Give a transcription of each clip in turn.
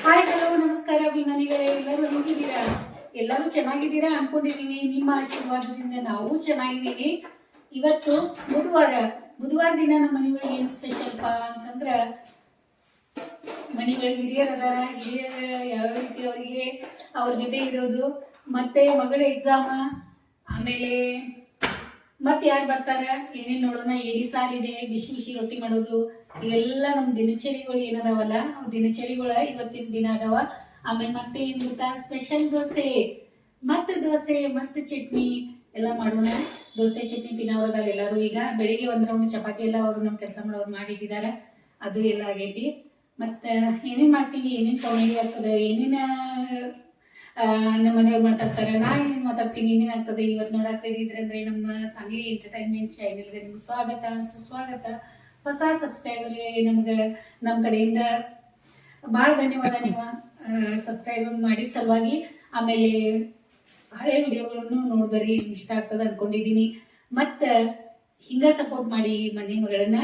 Hi hello ನಮಸ್ಕಾರ ಅಭಿಮಾನಿಗಳೇ, ಎಲ್ಲರೂ ಹೇಗಿದ್ದೀರಾ? ಎಲ್ಲರೂ ಚೆನ್ನಾಗಿದ್ದೀರಾ ಅನ್ಕೊಂಡಿದೀನಿ. ನಿಮ್ಮ ಆಶೀರ್ವಾದದಿಂದ ನಾವು ಚೆನ್ನಾಗಿದ್ದೀವಿ. ಇವತ್ತು ಬುಧವಾರ ದಿನ ನಮ್ಮ ಮನೆಯೊಳಗೆ ಏನ್ ಸ್ಪೆಷಲ್ ಅಂತಂದ್ರ, ಮನೆಯೊಳಗೆ ಹಿರಿಯರ್ ಅದಾರ. ಹಿರಿಯರ ಯಾವ ರೀತಿ ಅವರಿಗೆ ಅವ್ರ ಜೊತೆ ಇರೋದು, ಮತ್ತೆ ಮಗಳ ಎಕ್ಸಾಮ್, ಆಮೇಲೆ ಮತ್ತೆ ಯಾರು ಬರ್ತಾರ ಏನೇನ್ ನೋಡೋಣ. ಏಡಿ ಸಾಲಿದೆ, ಬಿಸಿ ಬಿಸಿ ರೊಟ್ಟಿ ಮಾಡೋದು, ಇವೆಲ್ಲ ನಮ್ ದಿನಚರಿಗಳು ಏನದಾವಲ್ಲ, ದಿನಚರಿಗಳ ಇವತ್ತಿನ ದಿನ ಅದಾವ. ಆಮೇಲೆ ಮತ್ತೆ ಏನ್ ಗೊತ್ತಾ, ಸ್ಪೆಷಲ್ ದೋಸೆ ಮತ್ತೆ ಚಟ್ನಿ ಎಲ್ಲ ಮಾಡೋಣ. ದೋಸೆ ಚಟ್ನಿ ತಿನ್ನೋರದಾರ ಎಲ್ಲರೂ. ಈಗ ಬೆಳಿಗ್ಗೆ ಒಂದ್ ರೌಂಡ್ ಚಪಾತಿ ಎಲ್ಲ ಅವರು ನಮ್ ಕೆಲಸ ಮಾಡೋರು ಮಾಡಿಟ್ಟಿದ್ದಾರೆ, ಅದು ಎಲ್ಲ ಆಗೈತಿ. ಮತ್ತ ಏನೇನ್ ಮಾಡ್ತೀವಿ, ಏನೇನ್ ಕಾಮಿಡಿ ಆಗ್ತದೆ, ಏನೇನ ನಮ್ಮ ಮನೆಯವ್ರು ಮಾತಾಡ್ತಾರೆ, ನಾ ಏನೇನ್ ಮಾತಾಡ್ತೀನಿ, ಏನೇನ್ ಆಗ್ತದೆ ಇವತ್ತು ನೋಡಕ್ ಇದ್ರೆ ಅಂದ್ರೆ ನಮ್ಮ ಸಾಂಗಿ ಎಂಟರ್ಟೈನ್ಮೆಂಟ್ ಚಾನೆಲ್ಗೆ ನಿಮ್ಗೆ ಸ್ವಾಗತ ಸುಸ್ವಾಗತ. ಹೊಸ ಸಬ್ಸ್ಕ್ರೈಬರ್ ನಮ್ಮ ಕಡೆಯಿಂದ ಬಹಳ ಧನ್ಯವಾದ. ನೀವು ಸಬ್ಸ್ಕ್ರೈಬ್ ಮಾಡಿ ಸಲುವಾಗಿ. ಆಮೇಲೆ ಹಳೆ ವಿಡಿಯೋಗಳನ್ನು ನೋಡ್ಬರಿ, ಇಷ್ಟ ಆಗ್ತದ ಅನ್ಕೊಂಡಿದೀನಿ. ಮತ್ತ ಹಿಂಗ ಸಪೋರ್ಟ್ ಮಾಡಿ ಮನೆ ಮಗಳನ್ನ.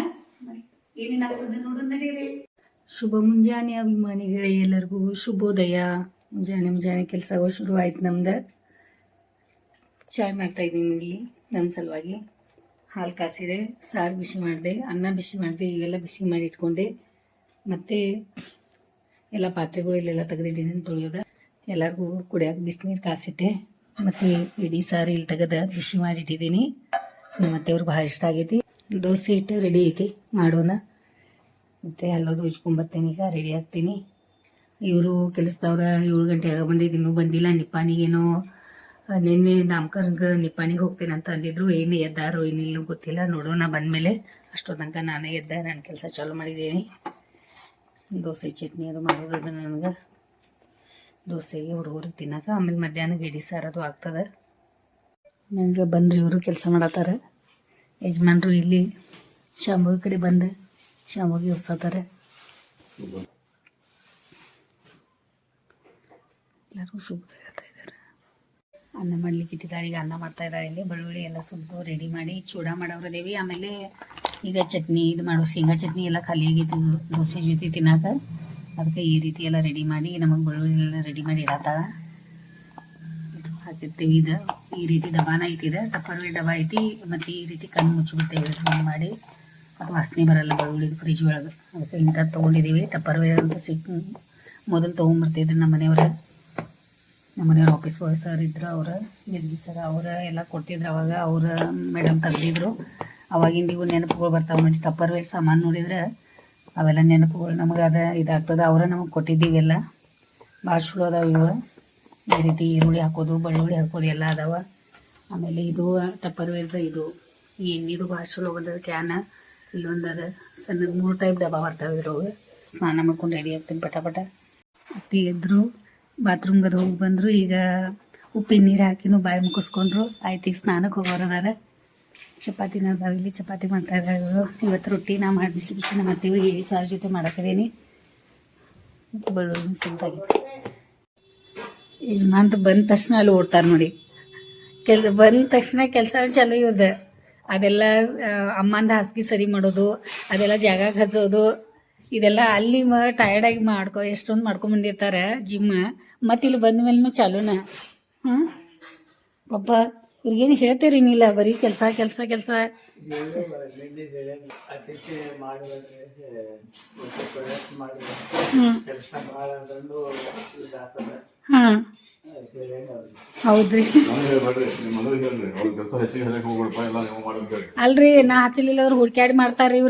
ಏನೇನಾಗ್ತದೆ ನೋಡೋಣ ನಡೀರಿ. ಶುಭ ಮುಂಜಾನೆ ಅಭಿಮಾನಿಗಳೇ, ಎಲ್ಲರಿಗೂ ಶುಭೋದಯ. ಮುಂಜಾನೆ ಕೆಲಸಗಳು ಶುರು ಆಯ್ತು ನಮ್ದು. ಚಾಯ್ ಮಾಡ್ತಾ ಇದ್ದೀನಿ ಇಲ್ಲಿ ನನ್ನ ಸಲುವಾಗಿ. ಹಾಲು ಕಾಸಿದೆ, ಸಾರು ಬಿಸಿ ಮಾಡಿದೆ, ಅನ್ನ ಬಿಸಿ ಮಾಡಿದೆ, ಇವೆಲ್ಲ ಬಿಸಿ ಮಾಡಿ ಇಟ್ಕೊಂಡೆ. ಮತ್ತು ಎಲ್ಲ ಪಾತ್ರೆಗಳು ಇಲ್ಲೆಲ್ಲ ತೆಗೆದಿದ್ದೀನಿ ತೊಳೆಯೋದ. ಎಲ್ಲರಿಗೂ ಕುಡಿಯೋಕೆ ಬಿಸಿನೀರು ಕಾಸಿಟ್ಟೆ. ಮತ್ತು ಇಡೀ ಸಾರು ಇಲ್ಲಿ ತೆಗೆದ ಬಿಸಿ ಮಾಡಿಟ್ಟಿದ್ದೀನಿ. ಮತ್ತು ಅವ್ರಿಗೆ ಭಾಳ ಇಷ್ಟ ಆಗೈತಿ. ದೋಸೆ ಹಿಟ್ಟು ರೆಡಿ ಐತಿ, ಮಾಡೋಣ. ಮತ್ತು ಅಲ್ಲೋದು ಉಜ್ಕೊಂಬರ್ತೀನಿ, ಈಗ ರೆಡಿ ಆಗ್ತೀನಿ. ಇವರು ಕೆಲಸದವ್ರ 7 ಗಂಟೆಯಾಗ ಬಂದಿದ್ದು, ಇನ್ನೂ ಬಂದಿಲ್ಲ. ನಿಪ್ಪಾಣಿಗೇನೋ ನಿನ್ನೆ ನಾಮಕರ್ಗೆ ನಿಪ್ಪಾಣಿಗೆ ಹೋಗ್ತೇನೆ ಅಂತ ಅಂದಿದ್ರು. ಏನು ಎದ್ದಾರೋ ಏನಿಲ್ಲ ಗೊತ್ತಿಲ್ಲ, ನೋಡೋಣ ಬಂದಮೇಲೆ. ಅಷ್ಟೋ ತನಕ ನಾನೇ ಎದ್ದ ನನ್ನ ಕೆಲಸ ಚಾಲೂ ಮಾಡಿದ್ದೀನಿ. ದೋಸೆ ಚಟ್ನಿ ಅದು ಮಾಡೋದು ನನಗೆ, ದೋಸೆಗೆ ಹುಡುಗರಿಗೆ ತಿನ್ನೋಕೆ. ಆಮೇಲೆ ಮಧ್ಯಾಹ್ನಕ್ಕೆ ಇಡೀ ಸಾರದು ಆಗ್ತದೆ. ನನಗೆ ಬಂದ್ರಿ ಇವರು ಕೆಲಸ ಮಾಡತ್ತಾರೆ. ಯಜಮಾನ್ರು ಇಲ್ಲಿ ಶಾಂಭವಿ ಕಡೆ ಬಂದು ಶಾಂಭವಿಗೆ ಹೊಸತಾರೆ. ಎಲ್ಲರಿಗೂ ಶುಭ ಹೇಳ್ತಾ ಇದ್ದಾರೆ. ಅನ್ನ ಮಾಡ್ಲಿಕ್ಕೆ ಇಟ್ಟಿದ್ದಾರೆ, ಈಗ ಅನ್ನ ಮಾಡ್ತಾ ಇದ್ದಾರೆ. ಇಲ್ಲಿ ಬೆಳ್ಳುಳ್ಳಿ ಎಲ್ಲ ಸುಟ್ಟು ರೆಡಿ ಮಾಡಿ ಚೂಡ ಮಾಡೋರದೇವಿ. ಆಮೇಲೆ ಈಗ ಚಟ್ನಿ ಇದು ಮಾಡೋ ಶೇಂಗಾ ಚಟ್ನಿ ಎಲ್ಲ ಖಾಲಿ ಆಗೈತಿ ದೋಸೆ ಜೊತೆ ತಿನ್ನಾಕ. ಅದಕ್ಕೆ ಈ ರೀತಿ ಎಲ್ಲ ರೆಡಿ ಮಾಡಿ ನಮಗೆ ಬೆಳ್ಳುಳ್ಳಿ ಎಲ್ಲ ರೆಡಿ ಮಾಡಿ ಇಡತ್ತಾಳ. ಇದು ಹಾಕಿರ್ತೀವಿ. ಇದು ಈ ರೀತಿ ಡಬ್ಬಾನ ಐತಿದೆ, ಟಪ್ಪರ್ವೇರ್ ಡಬ್ಬ ಐತಿ. ಮತ್ತು ಈ ರೀತಿ ಕಣ್ಣು ಮುಚ್ಚಿಬಿಡ್ತೇವೆ ಮಾಡಿ, ಅದು ವಾಸನೆ ಬರಲ್ಲ ಬೆಳ್ಳುಳ್ಳಿ ಫ್ರಿಜ್ ಒಳಗೆ. ಅದಕ್ಕೆ ಇಂಥದ್ದು ತೊಗೊಂಡಿದ್ದೀವಿ. ಟಪ್ಪರ್ವೇರ್ ಅಂತ ಮೊದಲು ತೊಗೊಂಬರ್ತಿದ್ರು ನಮ್ಮ ಮನೆಯವ್ರ ಆಫೀಸ್ ಒಳಗೆ ಸರ್ ಇದ್ರು, ಅವರ ನಿರ್ಗಿ ಸರ್ ಅವರ ಎಲ್ಲ ಕೊಟ್ಟಿದ್ರು. ಅವಾಗ ಅವರ ಮೇಡಮ್ ತೆಗ್ದಿದ್ರು. ಅವಾಗಿಂದ ಇವು ನೆನಪುಗಳು ಬರ್ತಾವೆ ನೋಡಿ. ಟಪ್ಪರ್ವೇರ್ ಸಾಮಾನು ನೋಡಿದ್ರೆ ಅವೆಲ್ಲ ನೆನಪುಗಳು ನಮಗೆ ಇದಾಗ್ತದೆ. ಅವರ ನಮಗೆ ಕೊಟ್ಟಿದ್ದೀವಿ ಎಲ್ಲ. ಭಾಳ ಚಲೋ ಅದಾವೆ ಇವು. ಈ ರೀತಿ ಈರುಳ್ಳಿ ಹಾಕೋದು, ಬೆಳ್ಳುಳ್ಳಿ ಹಾಕೋದು ಎಲ್ಲ ಅದಾವ. ಆಮೇಲೆ ಇದು ಟಪ್ಪರ್ವೇರ್ದು ಇದು ಈ ಎಣ್ಣೆದು ಭಾಳ ಚಲೋ ಬಂದದ ಕ್ಯಾನ. ಇಲ್ಲೊಂದು ಅದ ಸಣ್ಣದು 3 ಟೈಪ್ ಡಬ್ಬ ಬರ್ತಾವೆ ಇರೋವು. ಸ್ನಾನ ಮಾಡ್ಕೊಂಡು ರೆಡಿ ಆಗ್ತೀನಿ ಪಟ. ಅತ್ತಿ ಎದ್ರು ಬಾತ್ರೂಮ್ಗೆ ಅದು ಹೋಗಿ ಬಂದರು. ಈಗ ಉಪ್ಪಿನ ನೀರು ಹಾಕಿನೂ ಬಾಯಿ ಮುಗಿಸ್ಕೊಂಡ್ರು. ಆಯ್ತು, ಈಗ ಸ್ನಾನಕ್ಕೆ ಹೋಗೋರದಾರ. ಚಪಾತಿನ ಅದಾವ, ಇಲ್ಲಿ ಚಪಾತಿ ಮಾಡ್ತಾ ಇದ್ದಾರೆ ಇವರು. ಇವತ್ತು ರೊಟ್ಟಿ ನಾ ಮಾಡಿ ಬಿಸಿ ನಮ್ಮ ಅತ್ತಿಗೆ ಏಡಿ ಸಾರು ಜೊತೆ ಮಾಡಾಕಿದ್ದೀನಿ. ಮತ್ತು ಬೆಳ್ಳುಳ್ಳಿ ಸಿಂತಾಗಿತ್ತು. ಯಜಮಾನ್ರು ಬಂದ ತಕ್ಷಣ ಅಲ್ಲಿ ಓಡ್ತಾರೆ ನೋಡಿ. ಬಂದ ತಕ್ಷಣ ಕೆಲಸ ಚಾಲೂ ಇವ್ರದ್ದು. ಅದೆಲ್ಲ ಅಮ್ಮಂದ ಹಾಸಿಗೆ ಸರಿ ಮಾಡೋದು, ಅದೆಲ್ಲ ಜಾಗ ಹಚ್ಚೋದು, ಇದೆಲ್ಲ ಅಲ್ಲಿ ಟಯರ್ಡಾಗಿ ಎಷ್ಟೊಂದು ಮಾಡ್ಕೊಂಬಂದಿರ್ತಾರೆ ಜಿಮ್. ಮತ್ತು ಇಲ್ಲಿ ಬಂದ ಮೇಲೂ ಚಾಲೂನ. ಪಾಪ ಇವ್ರಿಗೇನು ಹೇಳ್ತೀರಿ ನೀಲ್ಲ, ಬರೀ ಕೆಲಸ. ಹಾಂ ಹೌದ್ರಿ. ಅಲ್ರಿ, ನಾ ಹಚ್ಚಲಿಲ್ಲದ್ರು ಹುಡ್ಕ್ಯಾಡಿ ಮಾಡ್ತಾರ್ರಿ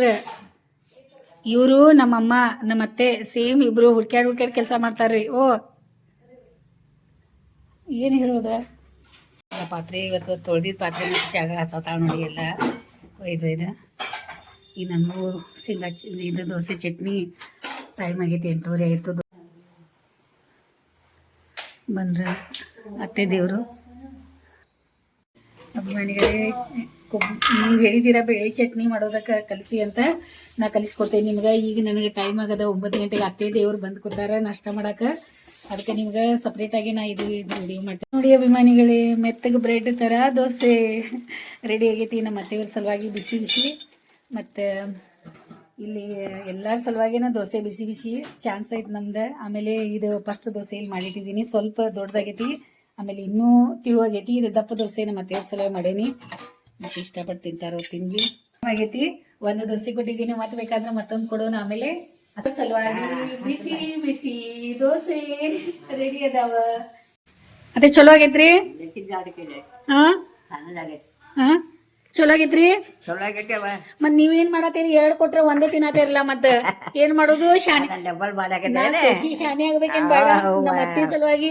ಇವರು ನಮ್ಮಮ್ಮ ನಮ್ಮ ಅತ್ತೆ ಸೇಮ್ ಇಬ್ರು ಹುಡ್ಕ್ಯಾಡಿ ಕೆಲಸ ಮಾಡ್ತಾರ್ರಿ. ಏನು ಹೇಳೋದ. ಪಾತ್ರೆ ಇವತ್ತು ತೊಳೆದಿದ್ದ ಪಾತ್ರೆ ಜಾಗ ಹಚ್ಚತಾಳ ನೋಡಿ ಎಲ್ಲ ಒಯ್ದು. ಈಗ ನನಗೂ ಶೇಂಗಾ ಇದು ದೋಸೆ ಚಟ್ನಿ ಟೈಮ್ ಆಗೈತಿ, 8:30 ಆಯಿತು. ಬಂದ್ರೆ ಅತ್ತೆ ದೇವರು. ಅಭಿಮಾನಿಗಳೇ, ನೀವು ಹೇಳಿದ್ದೀರಾ ಬೇಳೆ ಚಟ್ನಿ ಮಾಡೋದಕ್ಕೆ ಕಲಿಸಿ ಅಂತ. ನಾ ಕಲಿಸ್ಕೊಡ್ತೇನೆ ನಿಮ್ಗೆ. ಈಗ ನನಗೆ ಟೈಮ್ ಆಗದ 9 ಗಂಟೆಗೆ. ಅತ್ತೆ ದೇವ್ರು ಬಂದು ಕೂತಾರ ನಾಷ್ಟ ಮಾಡಕ್ಕೆ. ಅದಕ್ಕೆ ನಿಮ್ಗೆ ಸಪ್ರೇಟಾಗಿ ನಾ ಇದು ವಿಡಿಯೋ ಮಾಡ್ತೇನೆ ನೋಡಿ. ಅಭಿಮಾನಿಗಳೇ, ಮೆತ್ತಗೆ ಬ್ರೆಡ್ ಥರ ದೋಸೆ ರೆಡಿ ಆಗೈತಿ ನಮ್ಮ ಅತ್ತೆಯವ್ರ ಸಲುವಾಗಿ ಬಿಸಿ. ಮತ್ತು ಇಲ್ಲಿ ಎಲ್ಲರ ಸಲುವಾಗಿನ ದೋಸೆ ಬಿಸಿ ಬಿಸಿ ಚಾನ್ಸ್ ಐತಿ ನಮ್ದು. ಆಮೇಲೆ ಇದು ಫಸ್ಟ್ ದೋಸೆ ಇಲ್ಲಿ ಮಾಡಿಟ್ಟಿದ್ದೀನಿ, ಸ್ವಲ್ಪ ದೊಡ್ಡದಾಗೈತಿ. ಆಮೇಲೆ ಇನ್ನೂ ತಿಳುವಾಗೈತಿ. ಇದು ದಪ್ಪ ದೋಸೆನ ಮತ್ತೆ ಸಲುವಾಗಿ ಮಾಡೇನಿ. ಮತ್ತೆ ಇಷ್ಟಪಟ್ಟು ತಿಂತಾರೋ ತಿನ್ವಿ ಆಗೈತಿ. ಒಂದು ದೋಸೆ ಕೊಟ್ಟಿದ್ದೀನಿ, ಮತ್ತೆ ಬೇಕಾದ್ರೆ ಮತ್ತೊಂದು ಕೊಡೋಣ. ಆಮೇಲೆ ಅದ್ರ ಸಲುವಾಗಿ ಬಿಸಿ ಬಿಸಿ ದೋಸೆ ರೆಡಿ ಅದಾವ. ಅದೇ ಚಲೋ ಆಗೈತ್ರಿ. ಹಾ ಹಾ ಚಲೋ ಆಗೈತ್ರಿ. ಮತ್ ನೀವೇನ್ ಮಾಡತ್ತೀರಿ? 2 ಕೊಟ್ರೆ ಒಂದೇ ತಿನ್ನತಿರಲ್ಲ, ಮತ್ತ ಏನ್ ಮಾಡೋದು? ಶಾನೆ ಶಾನೆ ಆಗ್ಬೇಕೇನ್ ಬೇಡ ನಮ್ಮ ಅತ್ತಿ ಸಲುವಾಗಿ.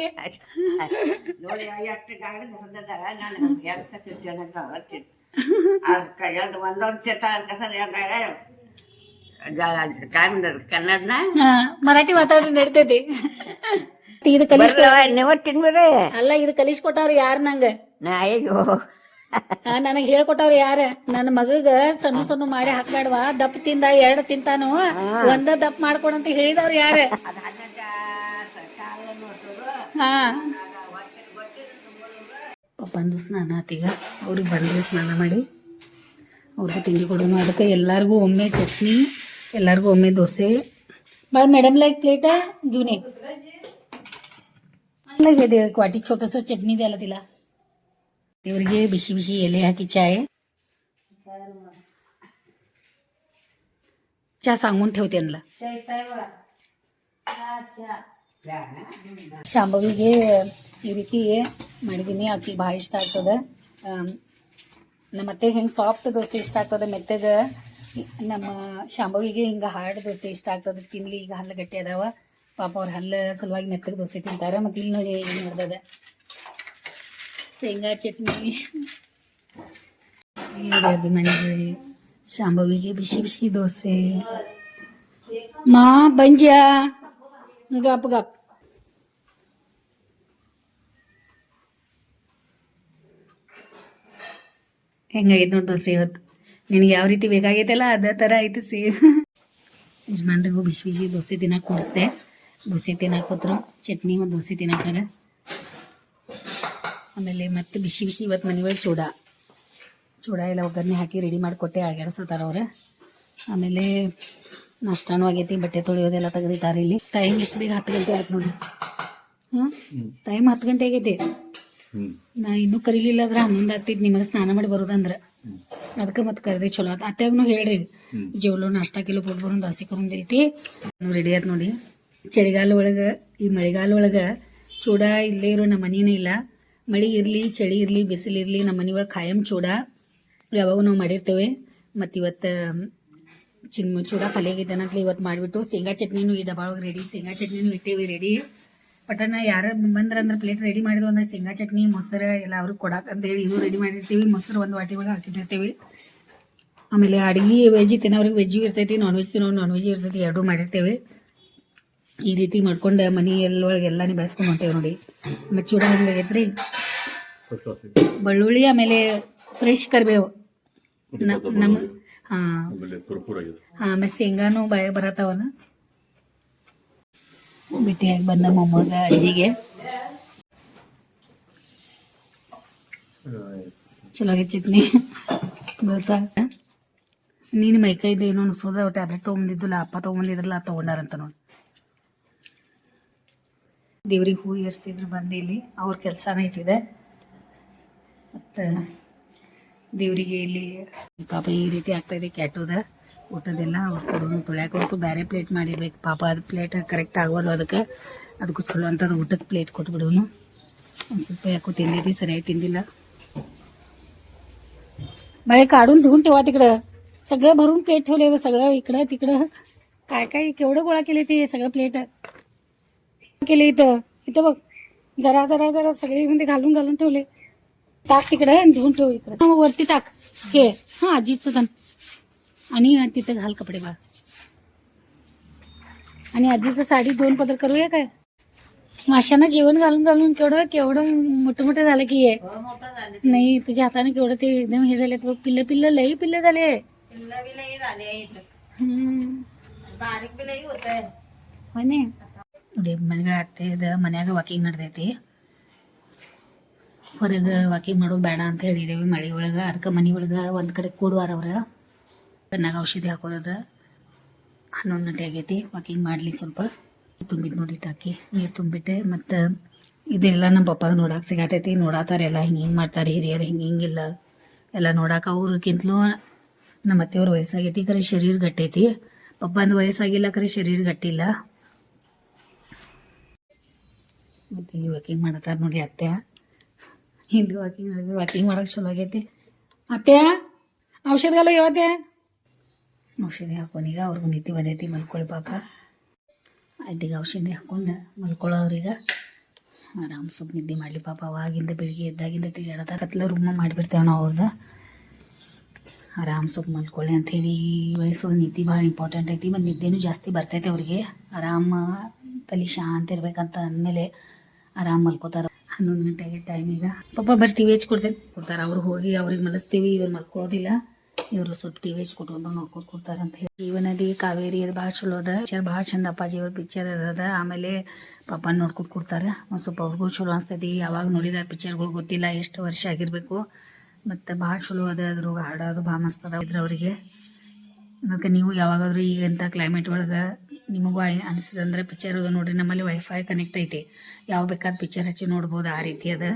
ಮರಾಠಿ ಮಾತಾಡ್ರಿ ನಡಿತೈತಿ. ಇದು ಅಲ್ಲ, ಇದು ಕಲಿಸ್ಕೊಟ್ಟವ್ರ ಯಾರ? ನಂಗ ನನಗ್ ಹೇಳ್ಕೊಟ್ಟವ್ರ ಯಾರ? ನನ್ನ ಮಗಗ ಸಣ್ಣ ಸಣ್ಣ ಮಾಡಿ ಹಾಕ್ಬೇಡ್ವಾ, ದಪ್ಪ ತಿಂದ 2 ತಿಂತಾನು, ಒಂದ ದಪ್ಪ ಮಾಡ್ಕೊಡಂತ ಹೇಳಿದವ್ರ ಯಾರ? ಹಾ ಬಂದು ಸ್ನಾನ ಆತೀಗ. ಅವ್ರಿಗೆ ಬಂದು ಸ್ನಾನ ಮಾಡಿ ಅವ್ರಿಗೂ ತಿಂಡಿ ಕೊಡೋಣ. ಅದಕ್ಕೆ ಎಲ್ಲರಿಗೂ ಒಮ್ಮೆ ಚಟ್ನಿ, ಎಲ್ಲರಿಗೂ ಒಮ್ಮೆ ದೋಸೆ. ಭಾಳ ಮೇಡಮ್ लाइक प्लेट घेऊन ये. हे दे वाटी छोटस चटणी द्यायला तिला. ದೇವರಿಗೆ ಬಿಸಿ ಬಿಸಿ ಎಲೆ ಹಾಕಿ ಚಾಯ್ ಚಾ सांगून ठेवते त्यांना. ಶಾಂಭವಿಗೆ ಈ ರೀತಿ ಮಾಡಿದ್ದೀನಿ. ಆಕಿ ಭಾಳ ಇಷ್ಟ ಆಗ್ತದೆ. ನಮ್ಮ ಅತ್ತೆ ಹೆಂಗೆ ಸಾಫ್ಟ್ ದೋಸೆ ಇಷ್ಟ ಆಗ್ತದೆ ಮೆತ್ತಗ, ನಮ್ಮ ಶಾಂಭವಿಗೆ ಹಿಂಗೆ ಹಾರ್ಡ್ ದೋಸೆ ಇಷ್ಟ ಆಗ್ತದೆ. ತಿನ್ಲಿ, ಈಗ ಹಲ್ಲು ಗಟ್ಟಿ ಅದಾವ ಪಾಪ, ಅವ್ರ ಹಲ್ಲು ಸಲುವಾಗಿ ಮೆತ್ತಗೆ ದೋಸೆ ತಿಂತಾರೆ. ಮತ್ತು ಇಲ್ಲಿ ನೋಡಿ ಏನು ಮಾಡ್ದದ ಶೇಂಗಾ ಚಟ್ನಿ ಅಭಿಮಾನಿಗಳು. ಶಾಂಭವಿಗೆ ಬಿಸಿ ಬಿಸಿ ದೋಸೆ. ಮಾ ಬಂಜ್ಯಾ ಗಪ್ ಗಪ್. ಹೆಂಗಾಗೈತೆ ನೋಡಿ ದೋಸೆ ಇವತ್ತು. ನಿನಗೆ ಯಾವ ರೀತಿ ಬೇಕಾಗೈತಲ್ಲ ಅದೇ ಥರ ಐತೆ ಸೇಮ್. ಯಜಮಾನ್ರಿಗೂ ಬಿಸಿ ಬಿಸಿ ದೋಸೆ ತಿನ್ನಕ್ಕೆ ಕೊಡಿಸ್ದೆ. ದೋಸೆ ತಿನ್ನಕೋತ್ರು, ಚಟ್ನಿ ಮತ್ತು ದೋಸೆ ತಿನ್ನಕ್ಕಾರ. ಆಮೇಲೆ ಮತ್ತೆ ಬಿಸಿ ಬಿಸಿ ಇವತ್ತು ಮನೆ ಒಳಗೆ ಚೂಡ ಎಲ್ಲ ಒಗ್ಗರಣೆ ಹಾಕಿ ರೆಡಿ ಮಾಡಿಕೊಟ್ಟೆ, ಆಗ್ಯಾಡ್ಸತ್ತಾರ ಅವ್ರು. ಆಮೇಲೆ ನಾಷ್ಟಾನೂ ಆಗೈತಿ, ಬಟ್ಟೆ ತೊಳೆಯೋದೆಲ್ಲ ತೆಗೆದಿದ್ದಾರೆ. ಇಲ್ಲಿ ಟೈಮ್ ಎಷ್ಟು ಬೇಗ 10 ಗಂಟೆ ಆಯ್ತು ನೋಡಿ. ಟೈಮ್ 10 ಗಂಟೆ ಆಗೈತಿ. ನಾ ಇನ್ನೂ ಕರೀಲಿಲ್ಲ ಅಂದ್ರೆ 11 ಆಗ್ತೈತಿ ನಿಮಗೆ ಸ್ನಾನ ಮಾಡಿ ಬರೋದಂದ್ರೆ. ಅದಕ್ಕೆ ಮತ್ತೆ ಕರೆದಿ ಚಲೋ ಆಯ್ತು. ಅತ್ಯಾಗೂ ಹೇಳ್ರಿ ಜೇವಲು ನಾಷ್ಟ ಕಿಲೋ ಪುಟ್ ಬರೋದು ಹಸಿ ಕರುಂದಿಲ್ತಿ ರೆಡಿ ಆಯ್ತು ನೋಡಿ. ಚಳಿಗಾಲ ಒಳಗೆ, ಈ ಮಳೆಗಾಲ ಒಳಗೆ ಚೂಡ ಇಲ್ಲೇ ಇರೋ ನಮ್ಮ ಮನೇನೇ ಇಲ್ಲ. ಮಳೆ ಇರಲಿ, ಚಳಿ ಇರಲಿ, ಬಿಸಿಲಿರಲಿ, ನಮ್ಮ ಮನೆ ಒಳಗೆ ಖಾಯಂ ಚೂಡ ಯಾವಾಗ ನಾವು ಮಾಡಿರ್ತೇವೆ. ಮತ್ತು ಇವತ್ತು ಚೂಡ ಪಲ್ಯಾಗಿದ್ದೆ ಅನ್ನತ್ಲಿ ಇವತ್ತು ಮಾಡಿಬಿಟ್ಟು ಶೇಂಗಾ ಚಟ್ನಿನೂ ಈ ಡಬ್ಬ ಒಳಗೆ ರೆಡಿ. ಶೇಂಗಾ ಚಟ್ನಿನೂ ಇಟ್ಟೇವಿ ರೆಡಿ. ಪಟನ ಯಾರು ಬಂದ್ರಂದ್ರೆ ಪ್ಲೇಟ್ ರೆಡಿ ಮಾಡಿದ್ವು ಅಂದ್ರೆ ಶೇಂಗಾ ಚಟ್ನಿ ಮೊಸರು ಎಲ್ಲ ಅವ್ರಿಗೆ ಕೊಡಾಕಂತೇಳಿ ಇದು ರೆಡಿ ಮಾಡಿರ್ತೀವಿ. ಮೊಸರು ಒಂದು ವಾಟಿ ಒಳಗೆ ಹಾಕಿಟ್ಟಿರ್ತೀವಿ. ಆಮೇಲೆ ಅಡುಗೆ ವೆಜ್ ತಿನ್ನೋರಿಗೆ ವೆಜ್ಜು ಇರ್ತೈತಿ, ನಾನ್ ವೆಜ್ ತಿನ್ನೋರು ನಾನ್ ವೆಜ್ ಇರ್ತೈತಿ, ಎರಡೂ ಮಾಡಿರ್ತೇವೆ. ಈ ರೀತಿ ಮಾಡ್ಕೊಂಡು ಮನೆ ಎಲ್ಲೊಳಗೆ ಎಲ್ಲಾನು ಬೆಳೆಸ್ಕೊಂಡು ಹೊಂಟೇವೆ ನೋಡಿ. ಆಮೇಲೆ ಚೂಡ ಹೆಂಗಾಗೈತೆ ರೀ, ಬೆಳ್ಳುಳ್ಳಿ ಆಮೇಲೆ ಫ್ರೆಶ್ ಕರಿಬೇವು ನಮ್ಮ ಆಮೇಲೆ ಶೇಂಗಾನು ಬಾಯ ಬರತ್ತವನ. ಭೇಟಿಯಾಗಿ ಬಂದ ಮೊಮ್ಮಗ ಅಜ್ಜಿಗೆ ಚಲೋ ಆಗೈತೆ ಚಟ್ನಿ ದೋಸೆ. ನೀನು ಮೈಕೈದು ಏನೋ ಅನ್ಸೋದ ಟ್ಯಾಬ್ಲೆಟ್ ತೊಗೊಂಬಂದಿದ್ದಿಲ್ಲ, ಅಪ್ಪ ತೊಗೊಂಬಂದಿದ್ರಲ್ಲ ತೊಗೊಂಡಾರಂತ ನೋಡಿ. ದೇವ್ರಿಗೆ ಹೂ ಏರ್ಸಿದ್ರು ಬಂದು ಇಲ್ಲಿ ಅವ್ರ ಕೆಲಸನ ಐತಿದೆ. ಮತ್ತು ದೇವರಿಗೆ ಇಲ್ಲಿ ಪಾಪ ಈ ರೀತಿ ಆಗ್ತಾಯಿದೆ ಕ್ಯಾಟೋದ ಊಟದೆಲ್ಲ ಅವ್ರು ಕೊಡೋನು ತೊಳ್ಯಾಕ ಹೊಸು ಬೇರೆ ಪ್ಲೇಟ್ ಮಾಡಿಡ್ಬೇಕು ಪಾಪ. ಅದು ಪ್ಲೇಟ್ ಕರೆಕ್ಟ್ ಆಗೋಲ್ಲ, ಅದಕ್ಕೂ ಚಲೋ ಅಂತದ್ದು ಊಟಕ್ಕೆ ಪ್ಲೇಟ್ ಕೊಟ್ಬಿಡೋನು. ಒಂದು ಸ್ವಲ್ಪ ಯಾಕೋ ತಿಂದಿದ್ದಿ ಸರಿಯಾಗಿ तिंदिला. बाई काढून धुवून ठेवा तिकडं. सगळं भरून प्लेट ठेवले सगळं इकडं तिकडं. काय काय केवढं गोळा केले ते सगळं प्लेट केले. इथं बघ, जरा जरा जरा सगळे मध्ये घालून घालून ठेवले. टाक तिकडे आणि धुवून ठेव इकडे वरती टाक हे. हा आजीचं तण आणि तिथं घाल कपडे बाळ. आणि आजीचं साडी 2 पदर करूया काय? माशांना जेवण घालून घालून केवढं केवढं मोठं मोठं झालं की हे. नाही तुझ्या हाताने केवढं ते एकदम हे झाले. पिल्ल पिल्ल लई पिल्ल झाले. ಬಾರಿಕ್ ಬಿಲೆ ಹೋತೆ ಮನೆ ನೋಡಿ ಮನೆಗಳ ಆಗ್ತಿದೆ. ಮನ್ಯಾಗ ವಾಕಿಂಗ್ ನಡೆದೈತಿ. ಹೊರಗೆ ವಾಕಿಂಗ್ ಮಾಡೋದು ಬೇಡ ಅಂತ ಹೇಳಿದೇವಿ ಮಳೆ ಒಳಗೆ. ಅದಕ್ಕೆ ಮನೆ ಒಳಗೆ ಒಂದು ಕಡೆ ಕೂಡುವಾರ ಅವ್ರ ಚೆನ್ನಾಗಿ ಔಷಧಿ ಹಾಕೋದದ. 11 ಗಂಟೆ ಆಗೈತಿ. ವಾಕಿಂಗ್ ಮಾಡಲಿ ಸ್ವಲ್ಪ ತುಂಬಿದ್ದು ನೋಡಿ ಟಾಕಿ ನೀರು ತುಂಬಿಟ್ಟೆ. ಮತ್ತು ಇದೆಲ್ಲ ನಮ್ಮ ಪಪ್ಪಾಗ ನೋಡಕ್ಕೆ ಸಿಗತೈತಿ. ನೋಡಾತಾರೆ ಎಲ್ಲ ಹಿಂಗೆ ಮಾಡ್ತಾರೆ ಹಿರಿಯರು, ಹಿಂಗಿಲ್ಲ ಎಲ್ಲ ನೋಡಕ್ಕೆ. ಅವ್ರಿಗಿಂತಲೂ ನಮ್ಮ ಅತ್ತೆಯವ್ರ ವಯಸ್ಸಾಗೈತಿ, ಕರೆ ಶರೀರ ಗಟ್ಟೈತಿ. ಪಪ್ಪಂದು ವಯಸ್ಸಾಗಿಲ್ಲ, ಕರೆ ಶರೀರ ಗಟ್ಟಿಲ್ಲ. ಮತ್ತು ಇಲ್ಲಿ ವಾಕಿಂಗ್ ಮಾಡತ್ತಾರೆ ನೋಡಿ ಅತ್ತೆ. ಇಲ್ಲಿ ವಾಕಿಂಗ್ ಮಾಡೋಕೆ ಚಲೋ ಆಗೈತಿ. ಅತ್ತೆ ಔಷಧಿಗೆಲ್ಲ ಯಾವತ್ತೆ ಔಷಧಿ ಹಾಕೋನೀಗ. ಅವ್ರಿಗೂ ನಿದ್ದೆ ಬಂದೈತಿ, ಮಲ್ಕೊಳ್ಳಿ ಪಾಪ. ಆಯ್ತೀಗ ಔಷಧಿ ಹಾಕೊಂಡು ಮಲ್ಕೊಳ್ಳೋ ಅವ್ರಿಗೆ ಆರಾಮ್ ಸ್ವಲ್ಪ ನಿದ್ದೆ ಮಾಡಲಿ ಪಾಪ. ಅವಾಗಿಂದ ಬೆಳಿಗ್ಗೆ ಎದ್ದಾಗಿಂದ ತಿರುಗಾಡತ್ತ ಕತ್ಲ ರೂಮ ಮಾಡಿಬಿಡ್ತೇವೆ ನಾವು ಅವ್ರದ್ದು. ಆರಾಮ್ ಸ್ವಲ್ಪ ಮಲ್ಕೊಳ್ಳಿ ಅಂಥೇಳಿ. ವಯಸ್ಸು ನಿದ್ದೆ ಭಾಳ ಇಂಪಾರ್ಟೆಂಟ್ ಐತಿ. ಮತ್ತು ನಿದ್ದೆನೂ ಜಾಸ್ತಿ ಬರ್ತೈತೆ ಅವ್ರಿಗೆ. ಆರಾಮ ತಲೆ ಶಾಂತಿ ಇರ್ಬೇಕಂತ ಅಂದಮೇಲೆ ಆರಾಮ್ ಮಲ್ಕೋತಾರೆ. 11 ಗಂಟೆಗೆ ಟೈಮ್ ಈಗ. ಪಾಪ ಬರೀ ಟಿ ವಿ ಕೊಡ್ತಾರೆ. ಅವ್ರು ಹೋಗಿ ಅವ್ರಿಗೆ ಮಲಸ್ತೀವಿ, ಇವ್ರು ಮಲ್ಕೊಳ್ಳೋದಿಲ್ಲ. ಇವರು ಸ್ವಲ್ಪ ಟಿ ವಿ ಕೊಟ್ಕೊಂಡು ನೋಡ್ಕೊತ ಕೊಡ್ತಾರೆ ಅಂತ ಹೇಳಿ. ಜೀವನದಿ ಕಾವೇರಿ ಅದು ಭಾಳ ಚಲೋ ಅದ. ಪಿಕ್ಚರ್ ಭಾಳ ಚಂದ, ಅಪ್ಪಾಜಿ ಅವ್ರ ಪಿಕ್ಚರ್ ಅದ. ಆಮೇಲೆ ಪಾಪನ ನೋಡ್ಕೊತ ಕೊಡ್ತಾರೆ. ಒಂದು ಸ್ವಲ್ಪ ಅವ್ರಿಗೂ ಚಲೋ ಅನಿಸ್ತೈತಿ. ಯಾವಾಗ ನೋಡಿದ ಪಿಕ್ಚರ್ಗಳು ಗೊತ್ತಿಲ್ಲ, ಎಷ್ಟು ವರ್ಷ ಆಗಿರಬೇಕು. ಮತ್ತು ಭಾಳ ಚಲೋ ಅದ. ಅದ್ರಾಗ ಹಾಡೋದು ಭಾಳ ಮಸ್ತ್ ಅದ ಇದ್ರ ಅವರಿಗೆ. ಅದಕ್ಕೆ ನೀವು ಯಾವಾಗಾದ್ರೂ ಈಗಂತ ಕ್ಲೈಮೇಟ್ ಒಳಗೆ ನಿಮಗೂ ಅನಿಸಿದಂದ್ರೆ ಪಿಕ್ಚರ್ ಅದು ನೋಡಿರಿ. ನಮ್ಮಲ್ಲಿ ವೈಫೈ ಕನೆಕ್ಟ್ ಐತಿ, ಯಾವ ಬೇಕಾದ ಪಿಕ್ಚರ್ ಹಚ್ಚಿ ನೋಡ್ಬೋದು. ಆ ರೀತಿ ಅದ.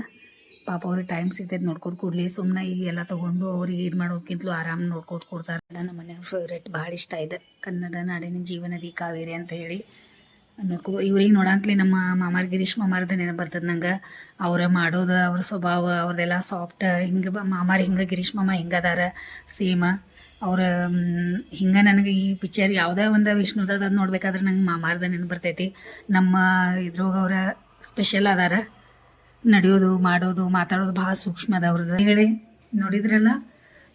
ಪಾಪ ಅವ್ರಿಗೆ ಟೈಮ್ ಸಿಗ್ತೈತೆ ನೋಡ್ಕೋತ ಕೊಡಲಿ. ಸುಮ್ಮನೆ ಈಗ ಎಲ್ಲ ತೊಗೊಂಡು ಅವ್ರಿಗೆ ಇದು ಮಾಡೋಕ್ಕಿಂತಲೂ ಆರಾಮ್ ನೋಡ್ಕೋತ ಕೊಡ್ತಾರೆ. ನಮ್ಮ ಮನೆಯವ್ರ ಫೇವ್ರೇಟ್, ಭಾಳ ಇಷ್ಟ ಇದೆ ಕನ್ನಡ ನಾಡಿನ ಜೀವನದಿ ಕಾವೇರಿ ಅಂತ ಹೇಳಿ ಅನ್ನೋಕ್ಕೂ. ಇವ್ರಿಗೆ ನೋಡಂತಲೇ ನಮ್ಮ ಮಾಮಾರ ಗಿರೀಶ್ ಮಾಮಾರ್ದು ನೆನಪು ಬರ್ತದೆ ನಂಗೆ. ಅವ್ರ ಮಾಡೋದು, ಅವ್ರ ಸ್ವಭಾವ, ಅವ್ರದ್ದೆಲ್ಲ ಸಾಫ್ಟ್. ಹಿಂಗೆ ಮಾಮಾರ್ ಹಿಂಗೆ, ಗಿರೀಶ್ ಮಾಮ ಹಿಂಗೆ ಅದಾರ ಸೇಮ್. ಅವ್ರ ಹಿಂಗೆ ನನಗೆ ಈ ಪಿಕ್ಚರ್ ಯಾವುದೇ ಒಂದು ವಿಷ್ಣುದದ ನೋಡ್ಬೇಕಾದ್ರೆ ನಂಗೆ ಮಾಮಾರ್ದ ನೆನಪು ಬರ್ತೈತಿ. ನಮ್ಮ ಇದ್ರಾಗ ಅವರ ಸ್ಪೆಷಲ್ ಅದಾರ. ನಡೆಯೋದು, ಮಾಡೋದು, ಮಾತಾಡೋದು ಭಾಳ ಸೂಕ್ಷ್ಮ ಅದ ಅವ್ರದ್ದು. ಹೇಳಿ ನೋಡಿದ್ರಲ್ಲ,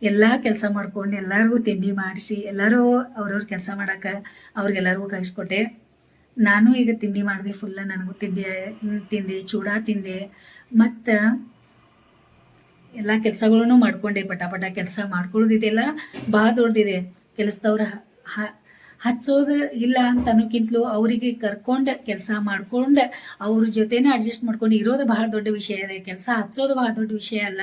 ಎಲ್ಲ ಕೆಲಸ ಮಾಡ್ಕೊಂಡು ಎಲ್ಲರಿಗೂ ತಿಂಡಿ ಮಾಡಿಸಿ, ಎಲ್ಲರೂ ಅವ್ರವ್ರ ಕೆಲಸ ಮಾಡಕ್ಕೆ ಅವ್ರಿಗೆಲ್ಲರಿಗೂ ಕಳಿಸ್ಕೊಟ್ಟೆ. ನಾನು ಈಗ ತಿಂಡಿ ಮಾಡಿದೆ ಫುಲ್ಲ. ನನಗೂ ತಿಂದೆ, ಚೂಡ ತಿಂದೆ. ಮತ್ತು ಎಲ್ಲ ಕೆಲಸಗಳೂ ಮಾಡ್ಕೊಂಡೆ. ಪಟ ಕೆಲಸ ಮಾಡ್ಕೊಳ್ಳೋದಿದೆಲ್ಲ ಭಾಳ ದೊಡ್ಡದಿದೆ. ಕೆಲಸದವ್ರು ಹಚ್ಚೋದು ಇಲ್ಲ ಅಂತ ಅನ್ನೋಕ್ಕಿಂತಲೂ ಅವರಿಗೆ ಕರ್ಕೊಂಡು ಕೆಲಸ ಮಾಡ್ಕೊಂಡು ಅವ್ರ ಜೊತೆನೇ ಅಡ್ಜಸ್ಟ್ ಮಾಡ್ಕೊಂಡು ಇರೋದು ಭಾಳ ದೊಡ್ಡ ವಿಷಯ ಇದೆ. ಕೆಲಸ ಹಚ್ಚೋದು ಭಾಳ ದೊಡ್ಡ ವಿಷಯ ಅಲ್ಲ.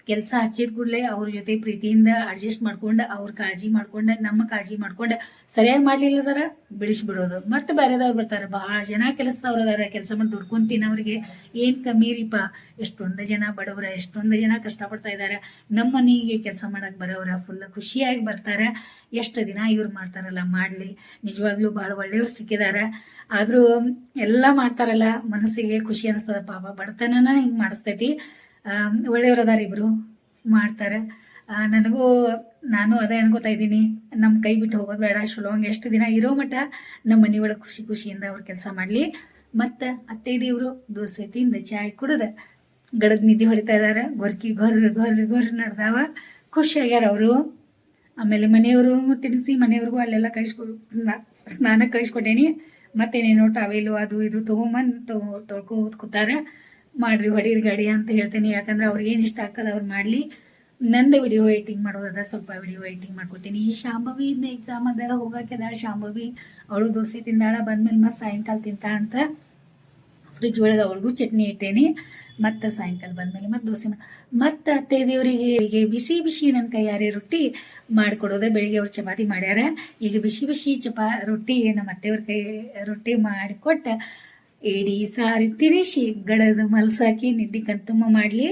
ಕೆಲಸ ಹಚ್ಚಿದ ಕೂಡಲೇ ಅವ್ರ ಜೊತೆ ಪ್ರೀತಿಯಿಂದ ಅಡ್ಜಸ್ಟ್ ಮಾಡ್ಕೊಂಡು, ಅವ್ರ ಕಾಳಜಿ ಮಾಡ್ಕೊಂಡು, ನಮ್ಮ ಕಾಳಜಿ ಮಾಡ್ಕೊಂಡು, ಸರಿಯಾಗಿ ಮಾಡಲಿಲ್ಲದಾರ ಬಿಡಿಸ್ಬಿಡೋದು. ಮತ್ತು ಬೇರೆದವ್ರು ಬರ್ತಾರೆ. ಭಾಳ ಜನ ಕೆಲಸದವ್ರು ಅದಾರ. ಕೆಲಸ ಮಾಡಿ ದುಡ್ಕೊಂಡು ತಿನ್ನೋರಿಗೆ ಏನು ಕಮ್ಮಿ ರೀಪ. ಎಷ್ಟೊಂದು ಜನ ಬಡವ್ರ, ಎಷ್ಟೊಂದು ಜನ ಕಷ್ಟಪಡ್ತಾ ಇದ್ದಾರೆ. ನಮ್ಮ ಮನೆಗೆ ಕೆಲಸ ಮಾಡಕ್ಕೆ ಬರೋವ್ರ ಫುಲ್ ಖುಷಿಯಾಗಿ ಬರ್ತಾರೆ. ಎಷ್ಟು ದಿನ ಇವ್ರು ಮಾಡ್ತಾರಲ್ಲ ಮಾಡಲಿ. ನಿಜವಾಗ್ಲೂ ಭಾಳ ಒಳ್ಳೆಯವ್ರು ಸಿಕ್ಕಿದ್ದಾರೆ. ಆದರೂ ಎಲ್ಲ ಮಾಡ್ತಾರಲ್ಲ, ಮನಸ್ಸಿಗೆ ಖುಷಿ ಅನಿಸ್ತದ. ಪಾಪ ಬಡತನನ ಹಿಂಗೆ ಮಾಡಿಸ್ತೈತಿ. ಒಳ್ಳೆಯವ್ರು ಅದಾರ, ಇಬ್ಬರು ಮಾಡ್ತಾರೆ. ನಾನು ಅದೇ ಅನ್ಕೋತಾ ಇದ್ದೀನಿ, ನಮ್ಮ ಕೈ ಬಿಟ್ಟು ಹೋಗೋದು ಬೇಡ. ಚಲೋ ಹಂಗೆ ಎಷ್ಟು ದಿನ ಇರೋ ಮಟ್ಟ ನಮ್ಮ ಮನೆ ಒಳಗೆ ಖುಷಿಯಿಂದ ಅವ್ರು ಕೆಲಸ ಮಾಡಲಿ. ಮತ್ತು ಅತ್ತೆ ದೇವರು ದೋಸೆ ತಿಂದು ಚಾಯ್ ಕುಡಿದು ಗಡದ ನಿದ್ದೆ ಹೊಡಿತಾ ಇದ್ದಾರೆ. ಗೊರ್ಕಿ ಗೊರ್ ನಡೆದಾವ. ಖುಷಿಯಾಗ್ಯಾರ ಅವರು. ಆಮೇಲೆ ಮನೆಯವ್ರಿಗೂ ತಿನ್ನಿಸಿ, ಮನೆಯವ್ರಿಗೂ ಅಲ್ಲೆಲ್ಲ ಸ್ನಾನಕ್ಕೆ ಕಳಿಸ್ಕೊಟ್ಟೇನಿ. ಮತ್ತೇನೇನೋ ಟಾವೆಲು ಅದು ಇದು ತೊಗೊಂಬಂದು ತೊಳ್ಕೋತ ಕೂತಾರೆ. ಮಾಡ್ರಿ ಹೊಡೀರಿ ಗಾಡಿ ಅಂತ ಹೇಳ್ತೇನೆ. ಯಾಕಂದ್ರೆ ಅವ್ರಿಗೆ ಏನು ಇಷ್ಟ ಆಗ್ತದೆ ಅವ್ರು ಮಾಡಲಿ. ನಂದು ವಿಡಿಯೋ ಎಡಿಟಿಂಗ್ ಮಾಡೋದದ, ಸ್ವಲ್ಪ ವಿಡಿಯೋ ಎಡಿಟಿಂಗ್ ಮಾಡ್ಕೋತೀನಿ. ಈ ಶಾಂಭವಿ ಇನ್ನು ಎಕ್ಸಾಮ್ ಅದ, ಹೋಗಕ್ಕೆದಾಳ ಶಾಂಭವಿ. ಅವಳು ದೋಸೆ ತಿಂದಾಳ. ಬಂದ್ಮೇಲೆ ಮತ್ತೆ ಸಾಯಂಕಾಲ ತಿಂತಾಳ ಅಂತ ಫ್ರಿಜ್ ಒಳಗೆ ಅವಳಿಗೂ ಚಟ್ನಿ ಇಟ್ಟೇನಿ. ಮತ್ತು ಸಾಯಂಕಾಲ ಬಂದಮೇಲೆ ಮತ್ತೆ ದೋಸೆ ಮತ್ತು ಅತ್ತೆ ದೇವರಿಗೆ ಬಿಸಿ ನನ್ನ ಕೈಯಾರೆ ರೊಟ್ಟಿ ಮಾಡಿಕೊಡೋದೆ. ಬೆಳಿಗ್ಗೆ ಅವ್ರು ಚಪಾತಿ ಮಾಡ್ಯಾರ. ಈಗ ಬಿಸಿ ರೊಟ್ಟಿ ನಮ್ಮ ಅತ್ತೆಯವ್ರ ಕೈ ರೊಟ್ಟಿ ಮಾಡಿಕೊಟ್ಟು ಏಡಿ ಸಾರಿ ತಿರಿಸಿ ಗಡದು ಮಲ್ಸಾಕಿ ನಿದ್ದೆ ಕಣ್ತುಂಬ ಮಾಡಲಿ.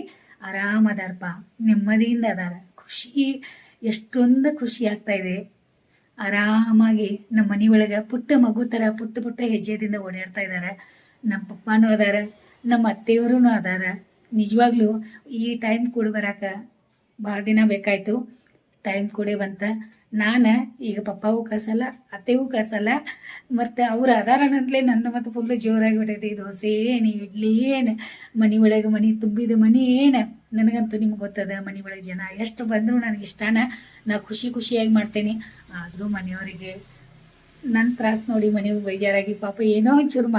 ಆರಾಮದಾರಪ್ಪ, ನೆಮ್ಮದಿಯಿಂದ ಅದಾರ. ಖುಷಿ, ಎಷ್ಟೊಂದು ಖುಷಿ ಆಗ್ತಾ ಇದೆ. ಆರಾಮಾಗಿ ನಮ್ಮ ಮನೆ ಒಳಗೆ ಪುಟ್ಟ ಮಗು ಥರ ಪುಟ್ಟ ಹೆಜ್ಜೆದಿಂದ ಓಡಾಡ್ತಾ ಇದ್ದಾರೆ. ನಮ್ಮ ಪಪ್ಪನೂ ಅದಾರ, ನಮ್ಮ ಅತ್ತೆಯವರು ಅದಾರ. ನಿಜವಾಗ್ಲೂ ಈ ಟೈಮ್ ಕೂಡಿ ಬರೋಕೆ ಭಾಳ ದಿನ ಬೇಕಾಯಿತು. ಟೈಮ್ ಕೂಡಿ ಬಂತ. ನಾನು ಈಗ ಪಪ್ಪಗೂ ಕಳ್ಸಲ್ಲ, ಅತ್ತೆಗೂ ಕಳ್ಸಲ್ಲ. ಮತ್ತು ಅವ್ರು ಅದಾರನಂತಲೇ ನಂದು ಮತ್ತು ಫುಲ್ಲು ಜೋರಾಗಿ ಬಿಟ್ಟೈತಿ. ದೋಸೆ ಏನು, ಇಡ್ಲಿ ಏನು, ಮನೆ ಒಳಗೆ ಮನೆ ತುಂಬಿದ ಮನೆ ಏನು. ನನಗಂತೂ ನಿಮ್ಗೆ ಗೊತ್ತದ, ಮನೆ ಒಳಗೆ ಜನ ಎಷ್ಟು ಬಂದರೂ ನನಗೆ ಇಷ್ಟನ. ನಾ ಖುಷಿಯಾಗಿ ಮಾಡ್ತೇನೆ. ಆದರೂ ಮನೆಯವರಿಗೆ ನನ್ನ ತ್ರಾಸು ನೋಡಿ ಮನೆಯವ್ರು ಬೇಜಾರಾಗಿ ಪಾಪ ಏನೋ ಒಂಚೂರು